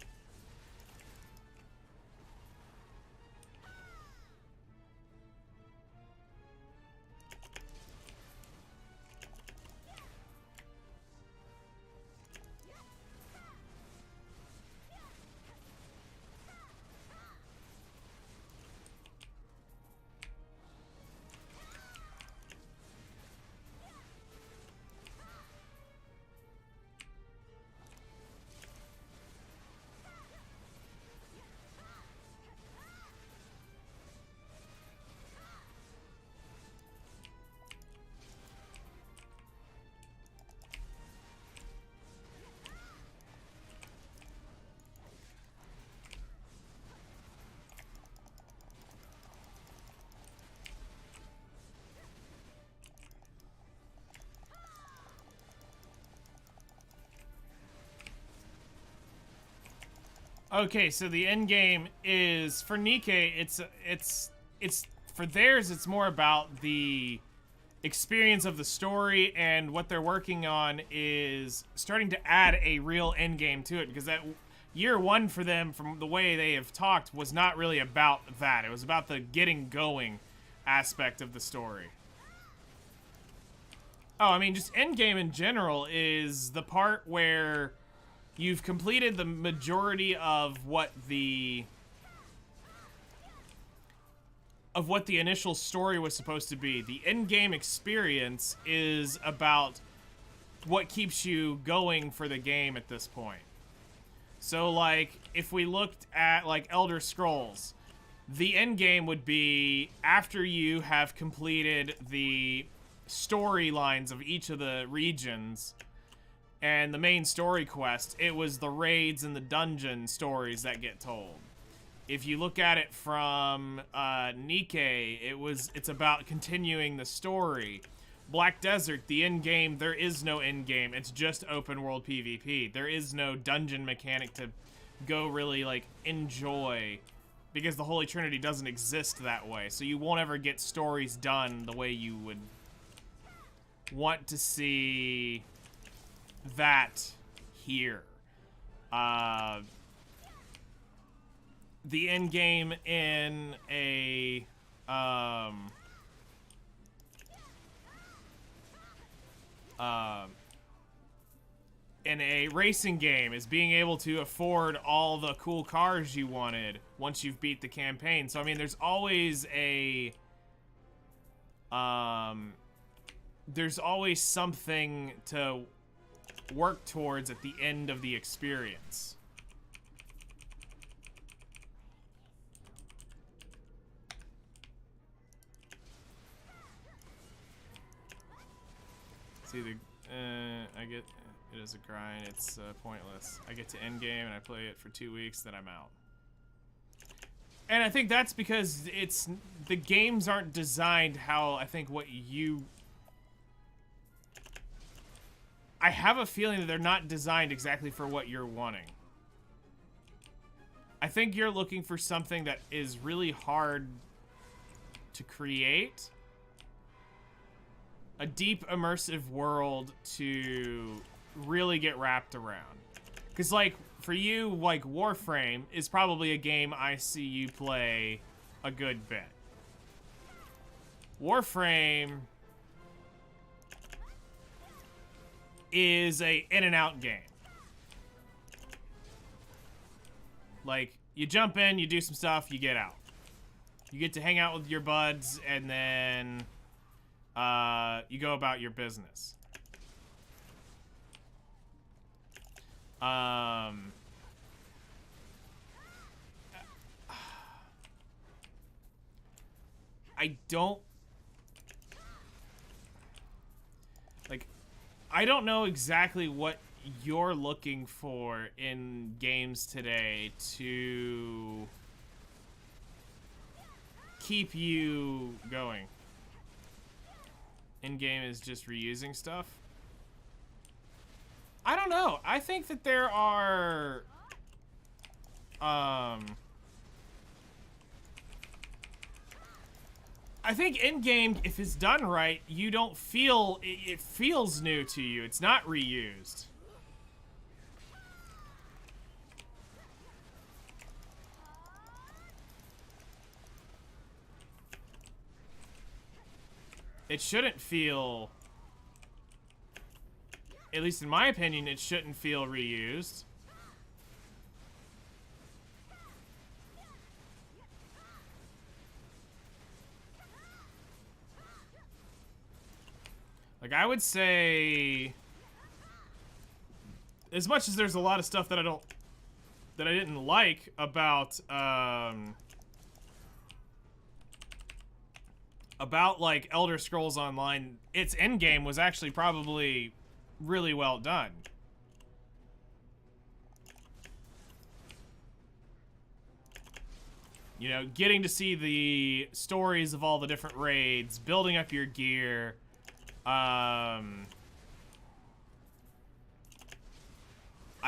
S1: Okay, so the end game is for Nikkei. It's for theirs. It's more about the experience of the story, and what they're working on is starting to add a real end game to it, because that year one for them, from the way they have talked, was not really about that. It was about the getting going aspect of the story. Oh, I mean, just end game in general is the part where you've completed the majority of what the initial story was supposed to be. The end game experience is about what keeps you going for the game at this point. So, like, if we looked at, like, Elder Scrolls, the end game would be after you have completed the storylines of each of the regions and the main story quest, it was the raids and the dungeon stories that get told. If you look at it from Nikkei, it's about continuing the story. Black Desert, the end game, there is no end game. It's just open world PvP. There is no dungeon mechanic to go really, like, enjoy, because the Holy Trinity doesn't exist that way. So you won't ever get stories done the way you would want to see that here. The end game in a racing game is being able to afford all the cool cars you wanted once you've beat the campaign. So I mean, there's always something to work towards at the end of the experience. It's either, I get, it is a grind, it's pointless. I get to end game and I play it for 2 weeks, then I'm out. And I think that's because the games aren't designed how I think I have a feeling that they're not designed exactly for what you're wanting. I think you're looking for something that is really hard to create. A deep, immersive world to really get wrapped around. Because, like, for you, like, Warframe is probably a game I see you play a good bit. Warframe is a in-and-out game. Like, you jump in, you do some stuff, you get out. You get to hang out with your buds, and then you go about your business. I don't know exactly what you're looking for in games today to keep you going. In-game is just reusing stuff. I don't know. I think that there are I think in-game, if it's done right, you don't feel it feels new to you. It's not reused. it shouldn't feel, at least in my opinion, it shouldn't feel reused. Like, I would say, as much as there's a lot of stuff that I didn't like about like Elder Scrolls Online, its endgame was actually probably really well done. You know, getting to see the stories of all the different raids, building up your gear, I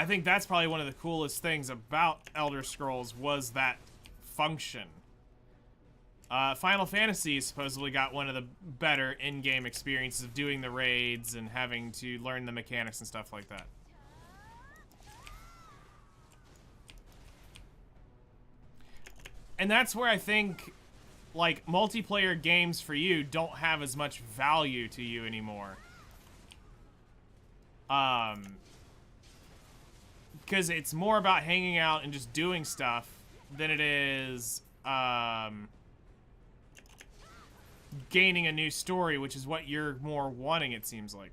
S1: think that's probably one of the coolest things about Elder Scrolls was that function. Final Fantasy supposedly got one of the better in-game experiences of doing the raids and having to learn the mechanics and stuff like that. And that's where I think, like, multiplayer games for you don't have as much value to you anymore. Because it's more about hanging out and just doing stuff than it is, gaining a new story, which is what you're more wanting, it seems like.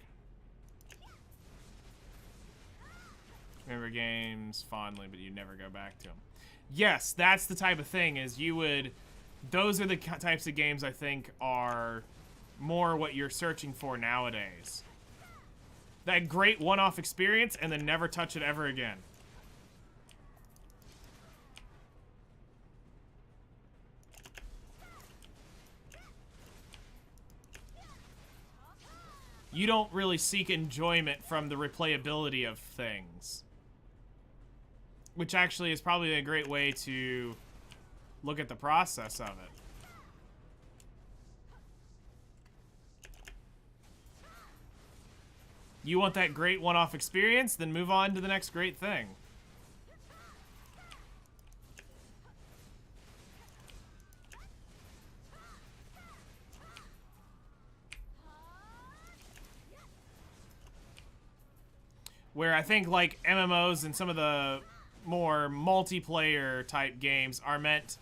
S1: Remember games fondly, but you never go back to them. Yes, that's the type of thing, is you would... Those are the types of games I think are more what you're searching for nowadays. That great one-off experience and then never touch it ever again. You don't really seek enjoyment from the replayability of things. Which actually is probably a great way to look at the process of it. You want that great one-off experience? Then move on to the next great thing. Where I think like MMOs and some of the more multiplayer type games are meant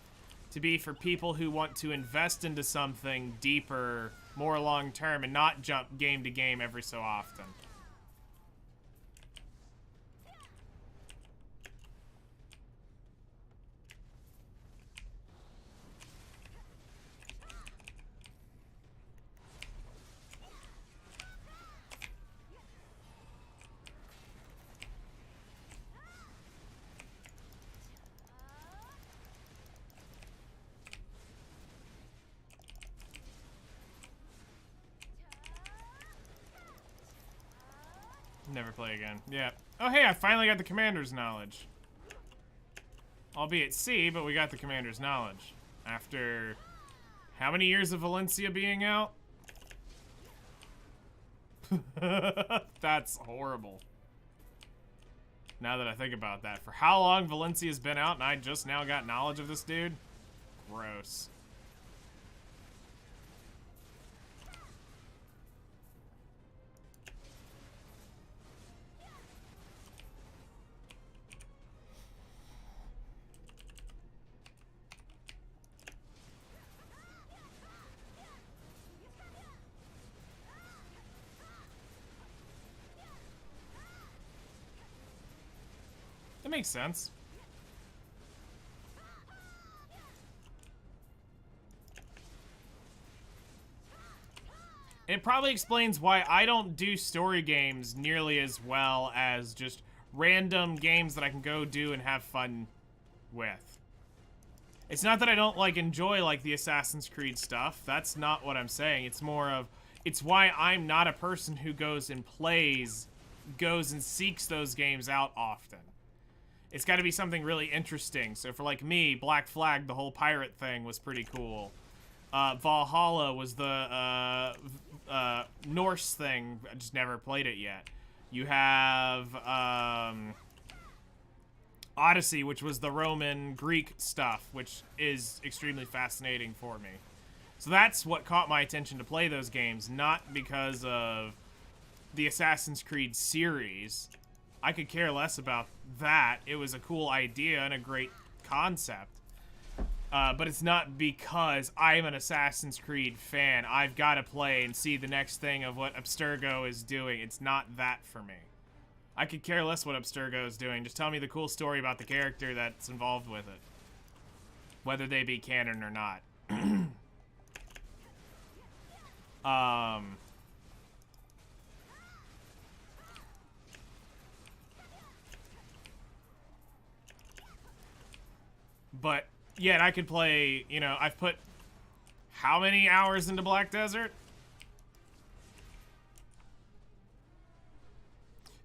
S1: to be for people who want to invest into something deeper, more long term, and not jump game to game every so often. Never play again. Yeah. Oh, hey, I finally got the commander's knowledge. Albeit C, but we got the commander's knowledge. After how many years of Valencia being out? That's horrible. Now that I think about that. For how long Valencia's been out and I just now got knowledge of this dude? Gross. That makes sense. It probably explains why I don't do story games nearly as well as just random games that I can go do and have fun with. It's not that I don't like enjoy like the Assassin's Creed stuff. That's not what I'm saying. It's more of, it's why I'm not a person who goes and seeks those games out often. It's got to be something really interesting. So for like me, Black Flag, the whole pirate thing was pretty cool. Valhalla was the Norse thing. I just never played it yet. You have Odyssey, which was the Roman Greek stuff, which is extremely fascinating for me. So that's what caught my attention to play those games, not because of the Assassin's Creed series. I could care less about that. It was a cool idea and a great concept. But it's not because I'm an Assassin's Creed fan. I've got to play and see the next thing of what Abstergo is doing. It's not that for me. I could care less what Abstergo is doing. Just tell me the cool story about the character that's involved with it. Whether they be canon or not. But, yeah, I could play, you know, I've put how many hours into Black Desert?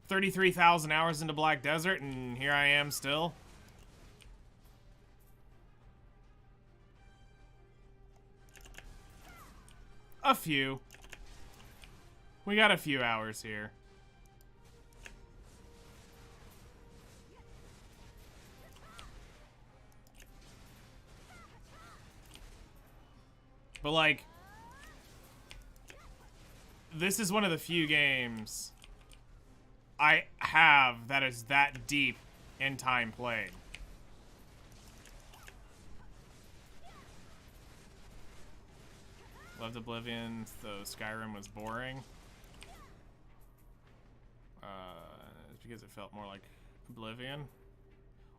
S1: 33,000 hours into Black Desert, and here I am still. A few. We got a few hours here. But, like, this is one of the few games I have that is that deep in time played. Loved Oblivion, though Skyrim was boring. It's because it felt more like Oblivion.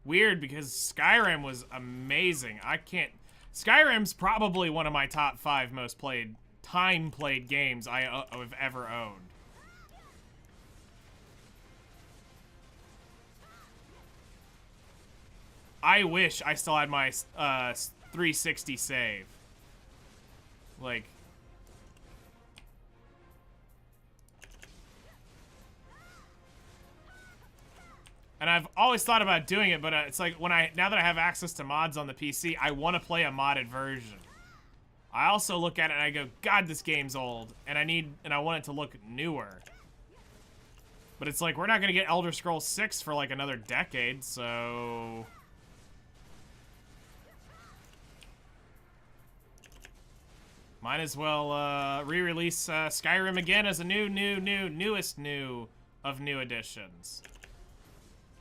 S1: Weird, because Skyrim was amazing. Skyrim's probably one of my top 5 most time-played games I've ever owned. I wish I still had my 360 save. Like... And I've always thought about doing it, but it's like now that I have access to mods on the PC, I want to play a modded version. I also look at it and I go, God, this game's old, and I want it to look newer. But it's like, we're not gonna get Elder Scrolls 6 for like another decade, so... Might as well re-release Skyrim again as a newest of new editions.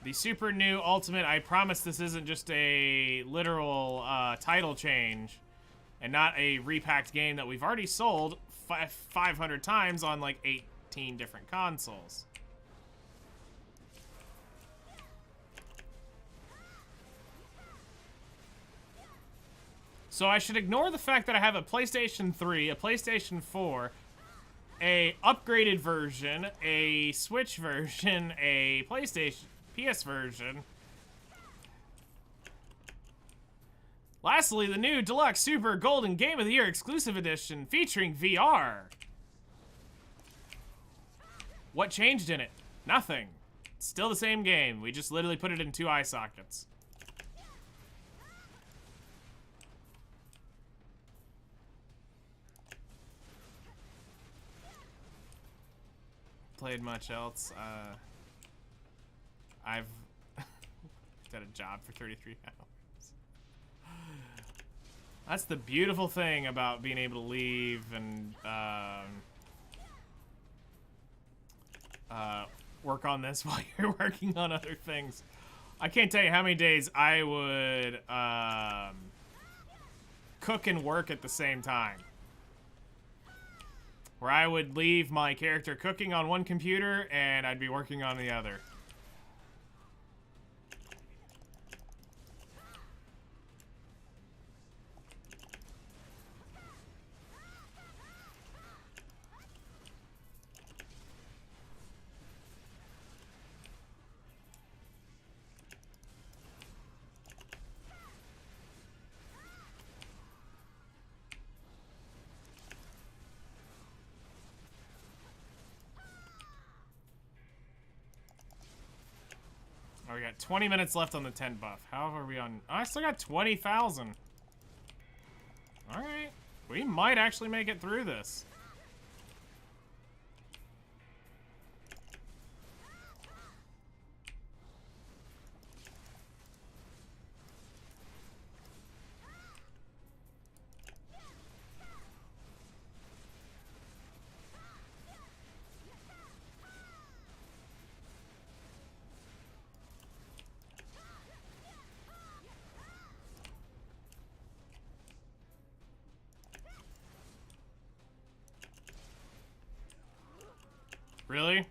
S1: The super new ultimate, I promise this isn't just a literal title change and not a repacked game that we've already sold 500 times on like 18 different consoles. So I should ignore the fact that I have a PlayStation 3, a PlayStation 4, a upgraded version, a Switch version, a PlayStation PS version. Lastly, the new Deluxe Super Golden Game of the Year Exclusive Edition featuring VR. What changed in it? Nothing. It's still the same game. We just literally put it in 2 eye sockets. Played much else. I've done a job for 33 hours. That's the beautiful thing about being able to leave and work on this while you're working on other things. I can't tell you how many days I would cook and work at the same time. Where I would leave my character cooking on one computer and I'd be working on the other. Oh, we got 20 minutes left on the 10 buff. How are we on? Oh, I still got 20,000. Alright. We might actually make it through this. Really?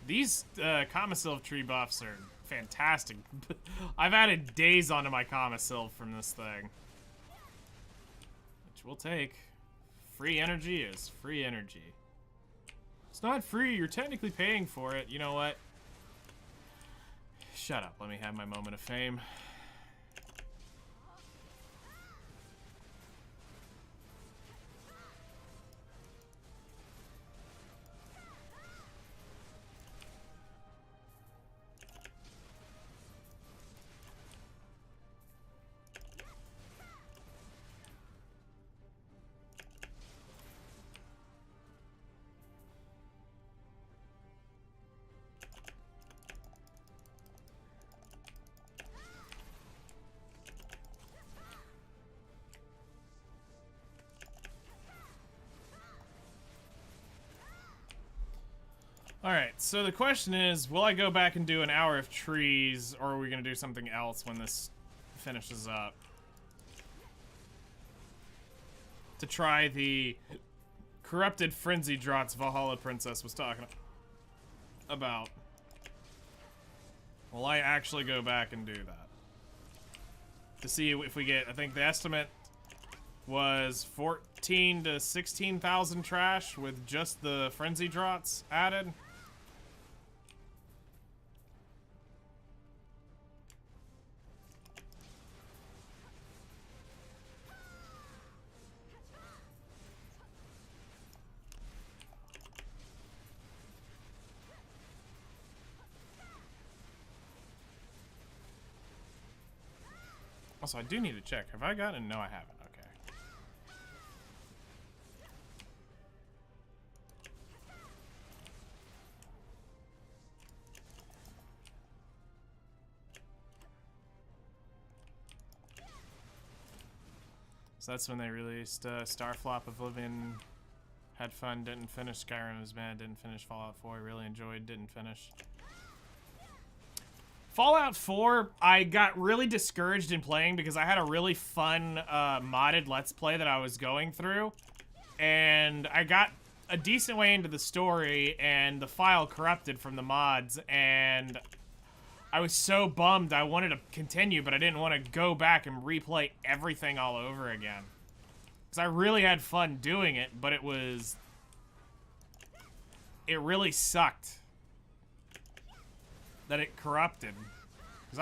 S1: These Commosylph tree buffs are fantastic. I've added days onto my Commosylph from this thing. Which we'll take. Free energy is free energy. It's not free, you're technically paying for it. You know what? Shut up, let me have my moment of fame. Alright, so the question is, will I go back and do an hour of trees, or are we going to do something else when this finishes up? To try the corrupted frenzy drots Valhalla Princess was talking about. Will I actually go back and do that? To see if we get, I think the estimate was 14 to 16,000 trash with just the frenzy drots added. Also, I do need to check. Have I gotten? No, I haven't. Okay. So that's when they released Starflop, Oblivion. Had fun, didn't finish. Skyrim was mad, didn't finish. Fallout 4, really enjoyed, didn't finish. Fallout 4, I got really discouraged in playing because I had a really fun modded Let's Play that I was going through. And I got a decent way into the story and the file corrupted from the mods. And I was so bummed. I wanted to continue, but I didn't want to go back and replay everything all over again. Because I really had fun doing it, but it really sucked that it corrupted, because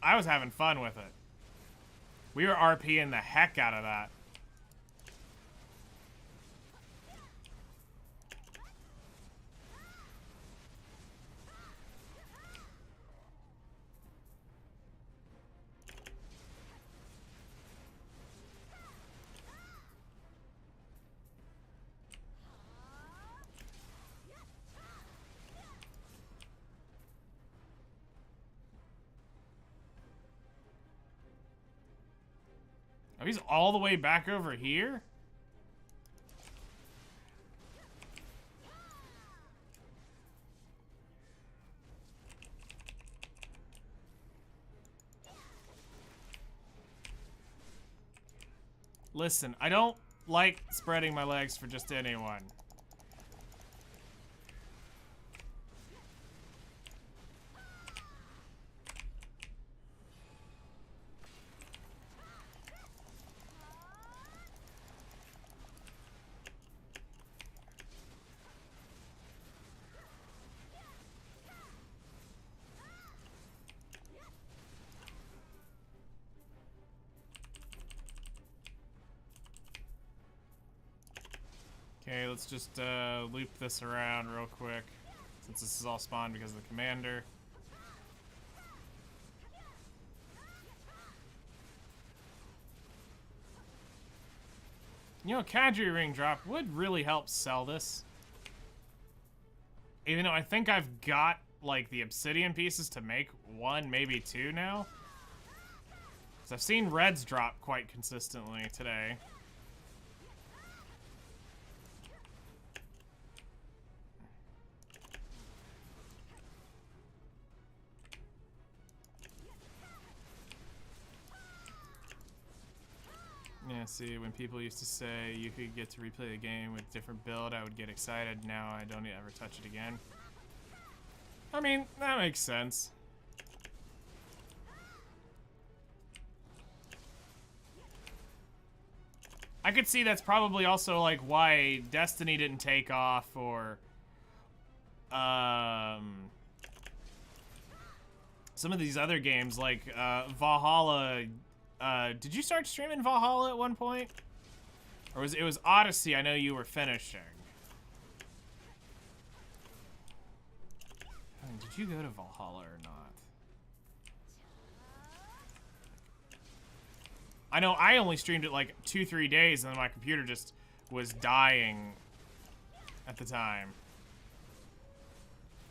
S1: I was having fun with it. We were RPing the heck out of that. Oh, he's all the way back over here? Listen, I don't like spreading my legs for just anyone. Okay, let's just loop this around real quick, since this is all spawned because of the commander. You know, Cadre ring drop would really help sell this. Even though I think I've got, like, the obsidian pieces to make one, maybe two now. Because I've seen reds drop quite consistently today. Yeah, see, when people used to say you could get to replay the game with different build, I would get excited. Now I don't ever touch it again. I mean, that makes sense. I could see that's probably also, like, why Destiny didn't take off, or some of these other games, like Valhalla. Did you start streaming Valhalla at one point? Or it was Odyssey, I know you were finishing. I mean, did you go to Valhalla or not? I know I only streamed it like 2-3 days and then my computer just was dying at the time.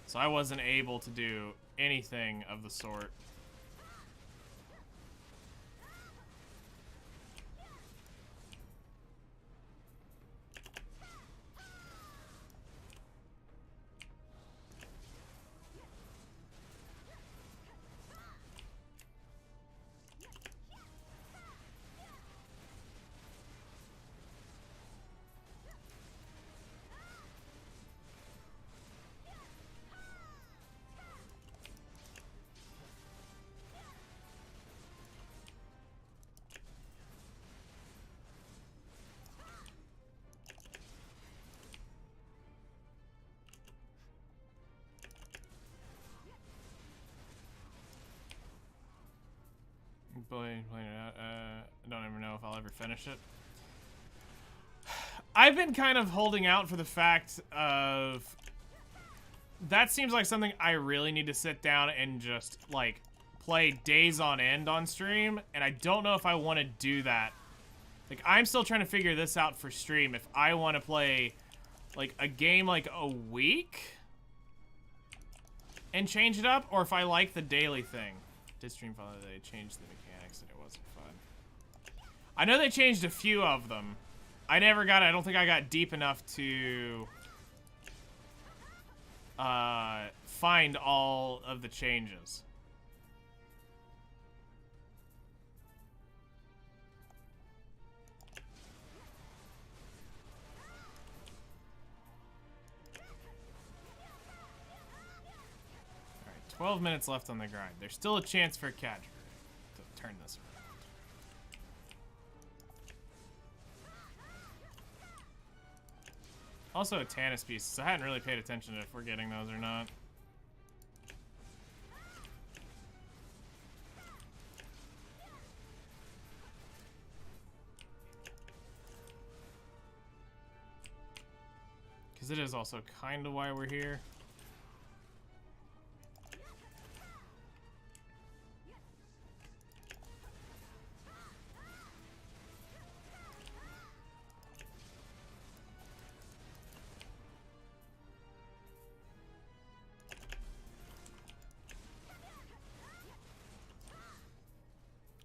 S1: So I wasn't able to do anything of the sort. Playing it out. I don't ever know if I'll ever finish it. I've been kind of holding out for the fact of that seems like something I really need to sit down and just like play days on end on stream, and I don't know if I want to do that. Like, I'm still trying to figure this out for stream, if I want to play like a game like a week and change it up, or if I like the daily thing. Did stream follow they changed the mechanics and it wasn't fun. I know they changed a few of them. I don't think I got deep enough to find all of the changes. Alright, 12 minutes left on the grind. There's still a chance for Caphra to turn this around. Also, a Tannis pieces. I hadn't really paid attention to if we're getting those or not. Because it is also kind of why we're here.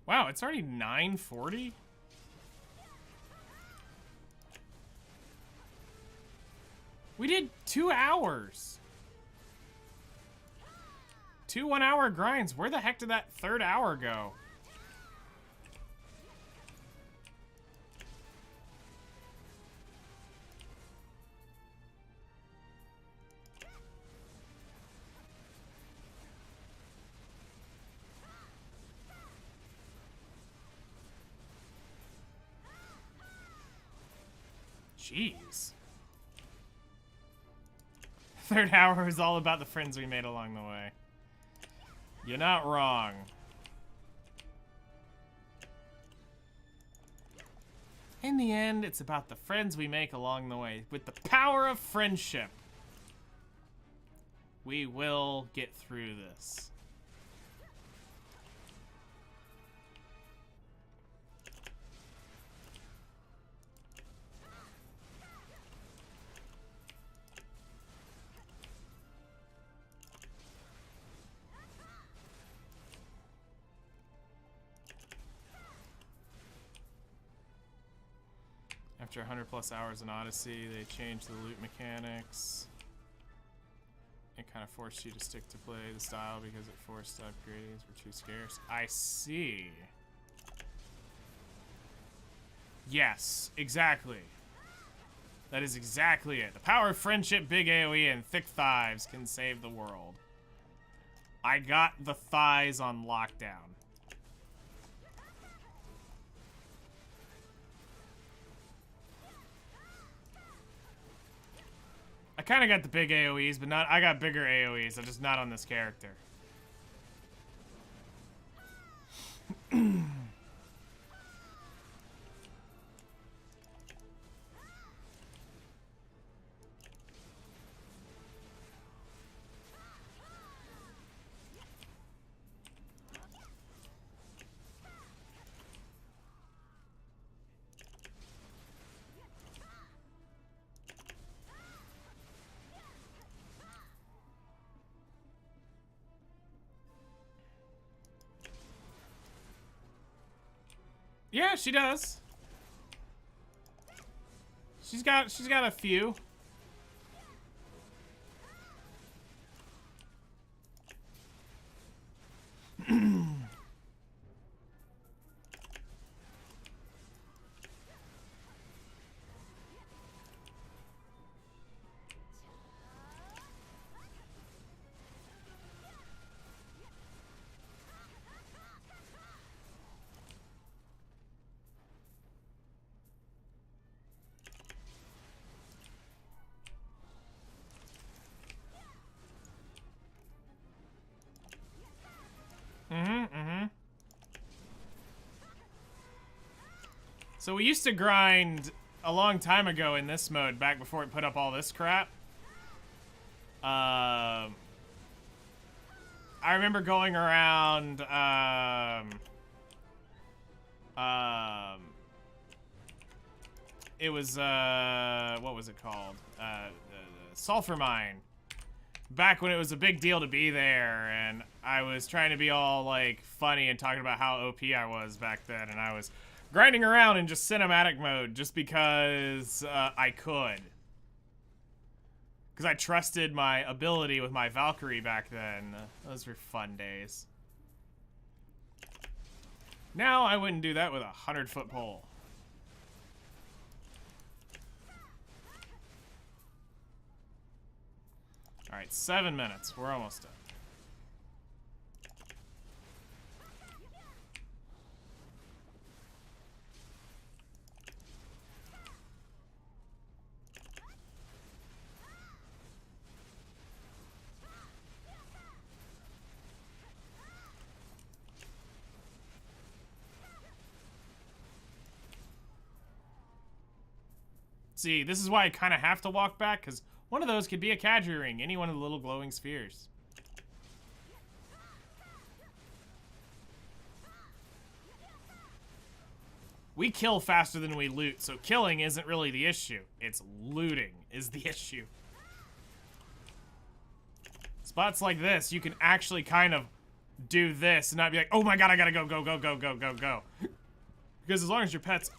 S1: Wow, it's already 9:40? We did 2 hours. 2 one-hour grinds. Where the heck did that third hour go? Jeez. Third hour is all about the friends we made along the way. You're not wrong. In the end, it's about the friends we make along the way. With the power of friendship, we will get through this. After 100 plus hours in Odyssey, they changed the loot mechanics. It kind of forced you to stick to play the style because it forced upgrades were too scarce. I see. Yes, exactly. That is exactly it. The power of friendship, big AoE, and thick thighs can save the world. I got the thighs on lockdown. I kind of got the big AoEs, but not. I got bigger AoEs. I'm just not on this character. Yeah, she does. She's got a few. So we used to grind a long time ago in this mode, back before it put up all this crap. I remember going around, it was, what was it called? Sulfur Mine. Back when it was a big deal to be there, and I was trying to be all, like, funny and talking about how OP I was back then, and I was grinding around in just cinematic mode just because I could. Because I trusted my ability with my Valkyrie back then. Those were fun days. Now I wouldn't do that with a 100-foot pole. Alright, 7 minutes. We're almost done. See, this is why I kind of have to walk back, because one of those could be a Kadri ring, any one of the little glowing spheres. We kill faster than we loot, so killing isn't really the issue. It's looting is the issue. Spots like this, you can actually kind of do this and not be like, oh my god, I gotta go, go, go, go, go, go, go. Because as long as your pets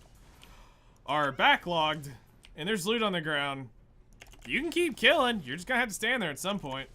S1: are backlogged and there's loot on the ground, you can keep killing. You're just gonna have to stand there at some point.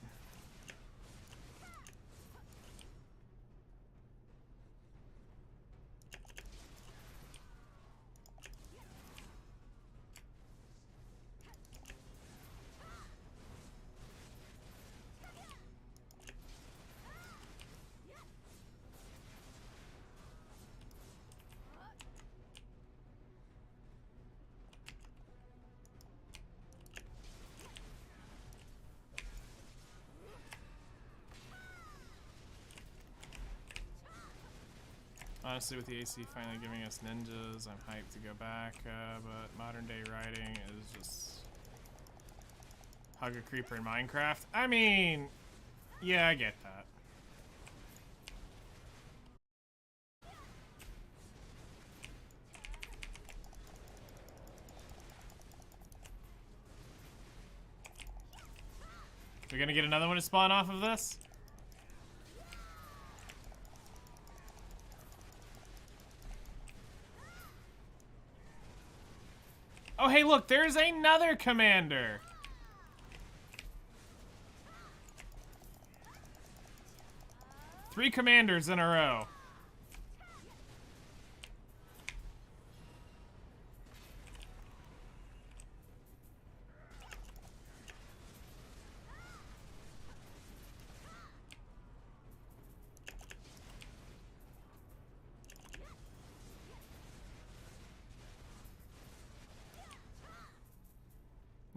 S1: Honestly, with the AC finally giving us ninjas, I'm hyped to go back, but modern day riding is just hug a creeper in Minecraft. I mean, yeah, I get that. We're gonna get another one to spawn off of this? Oh, hey, look, there's another commander. Three commanders in a row.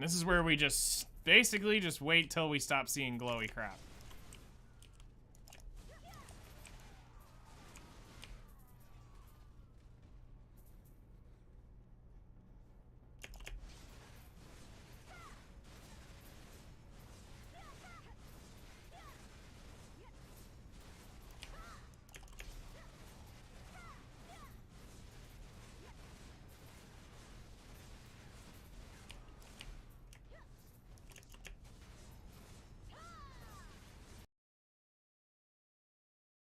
S1: This is where we just basically just wait till we stop seeing glowy crap.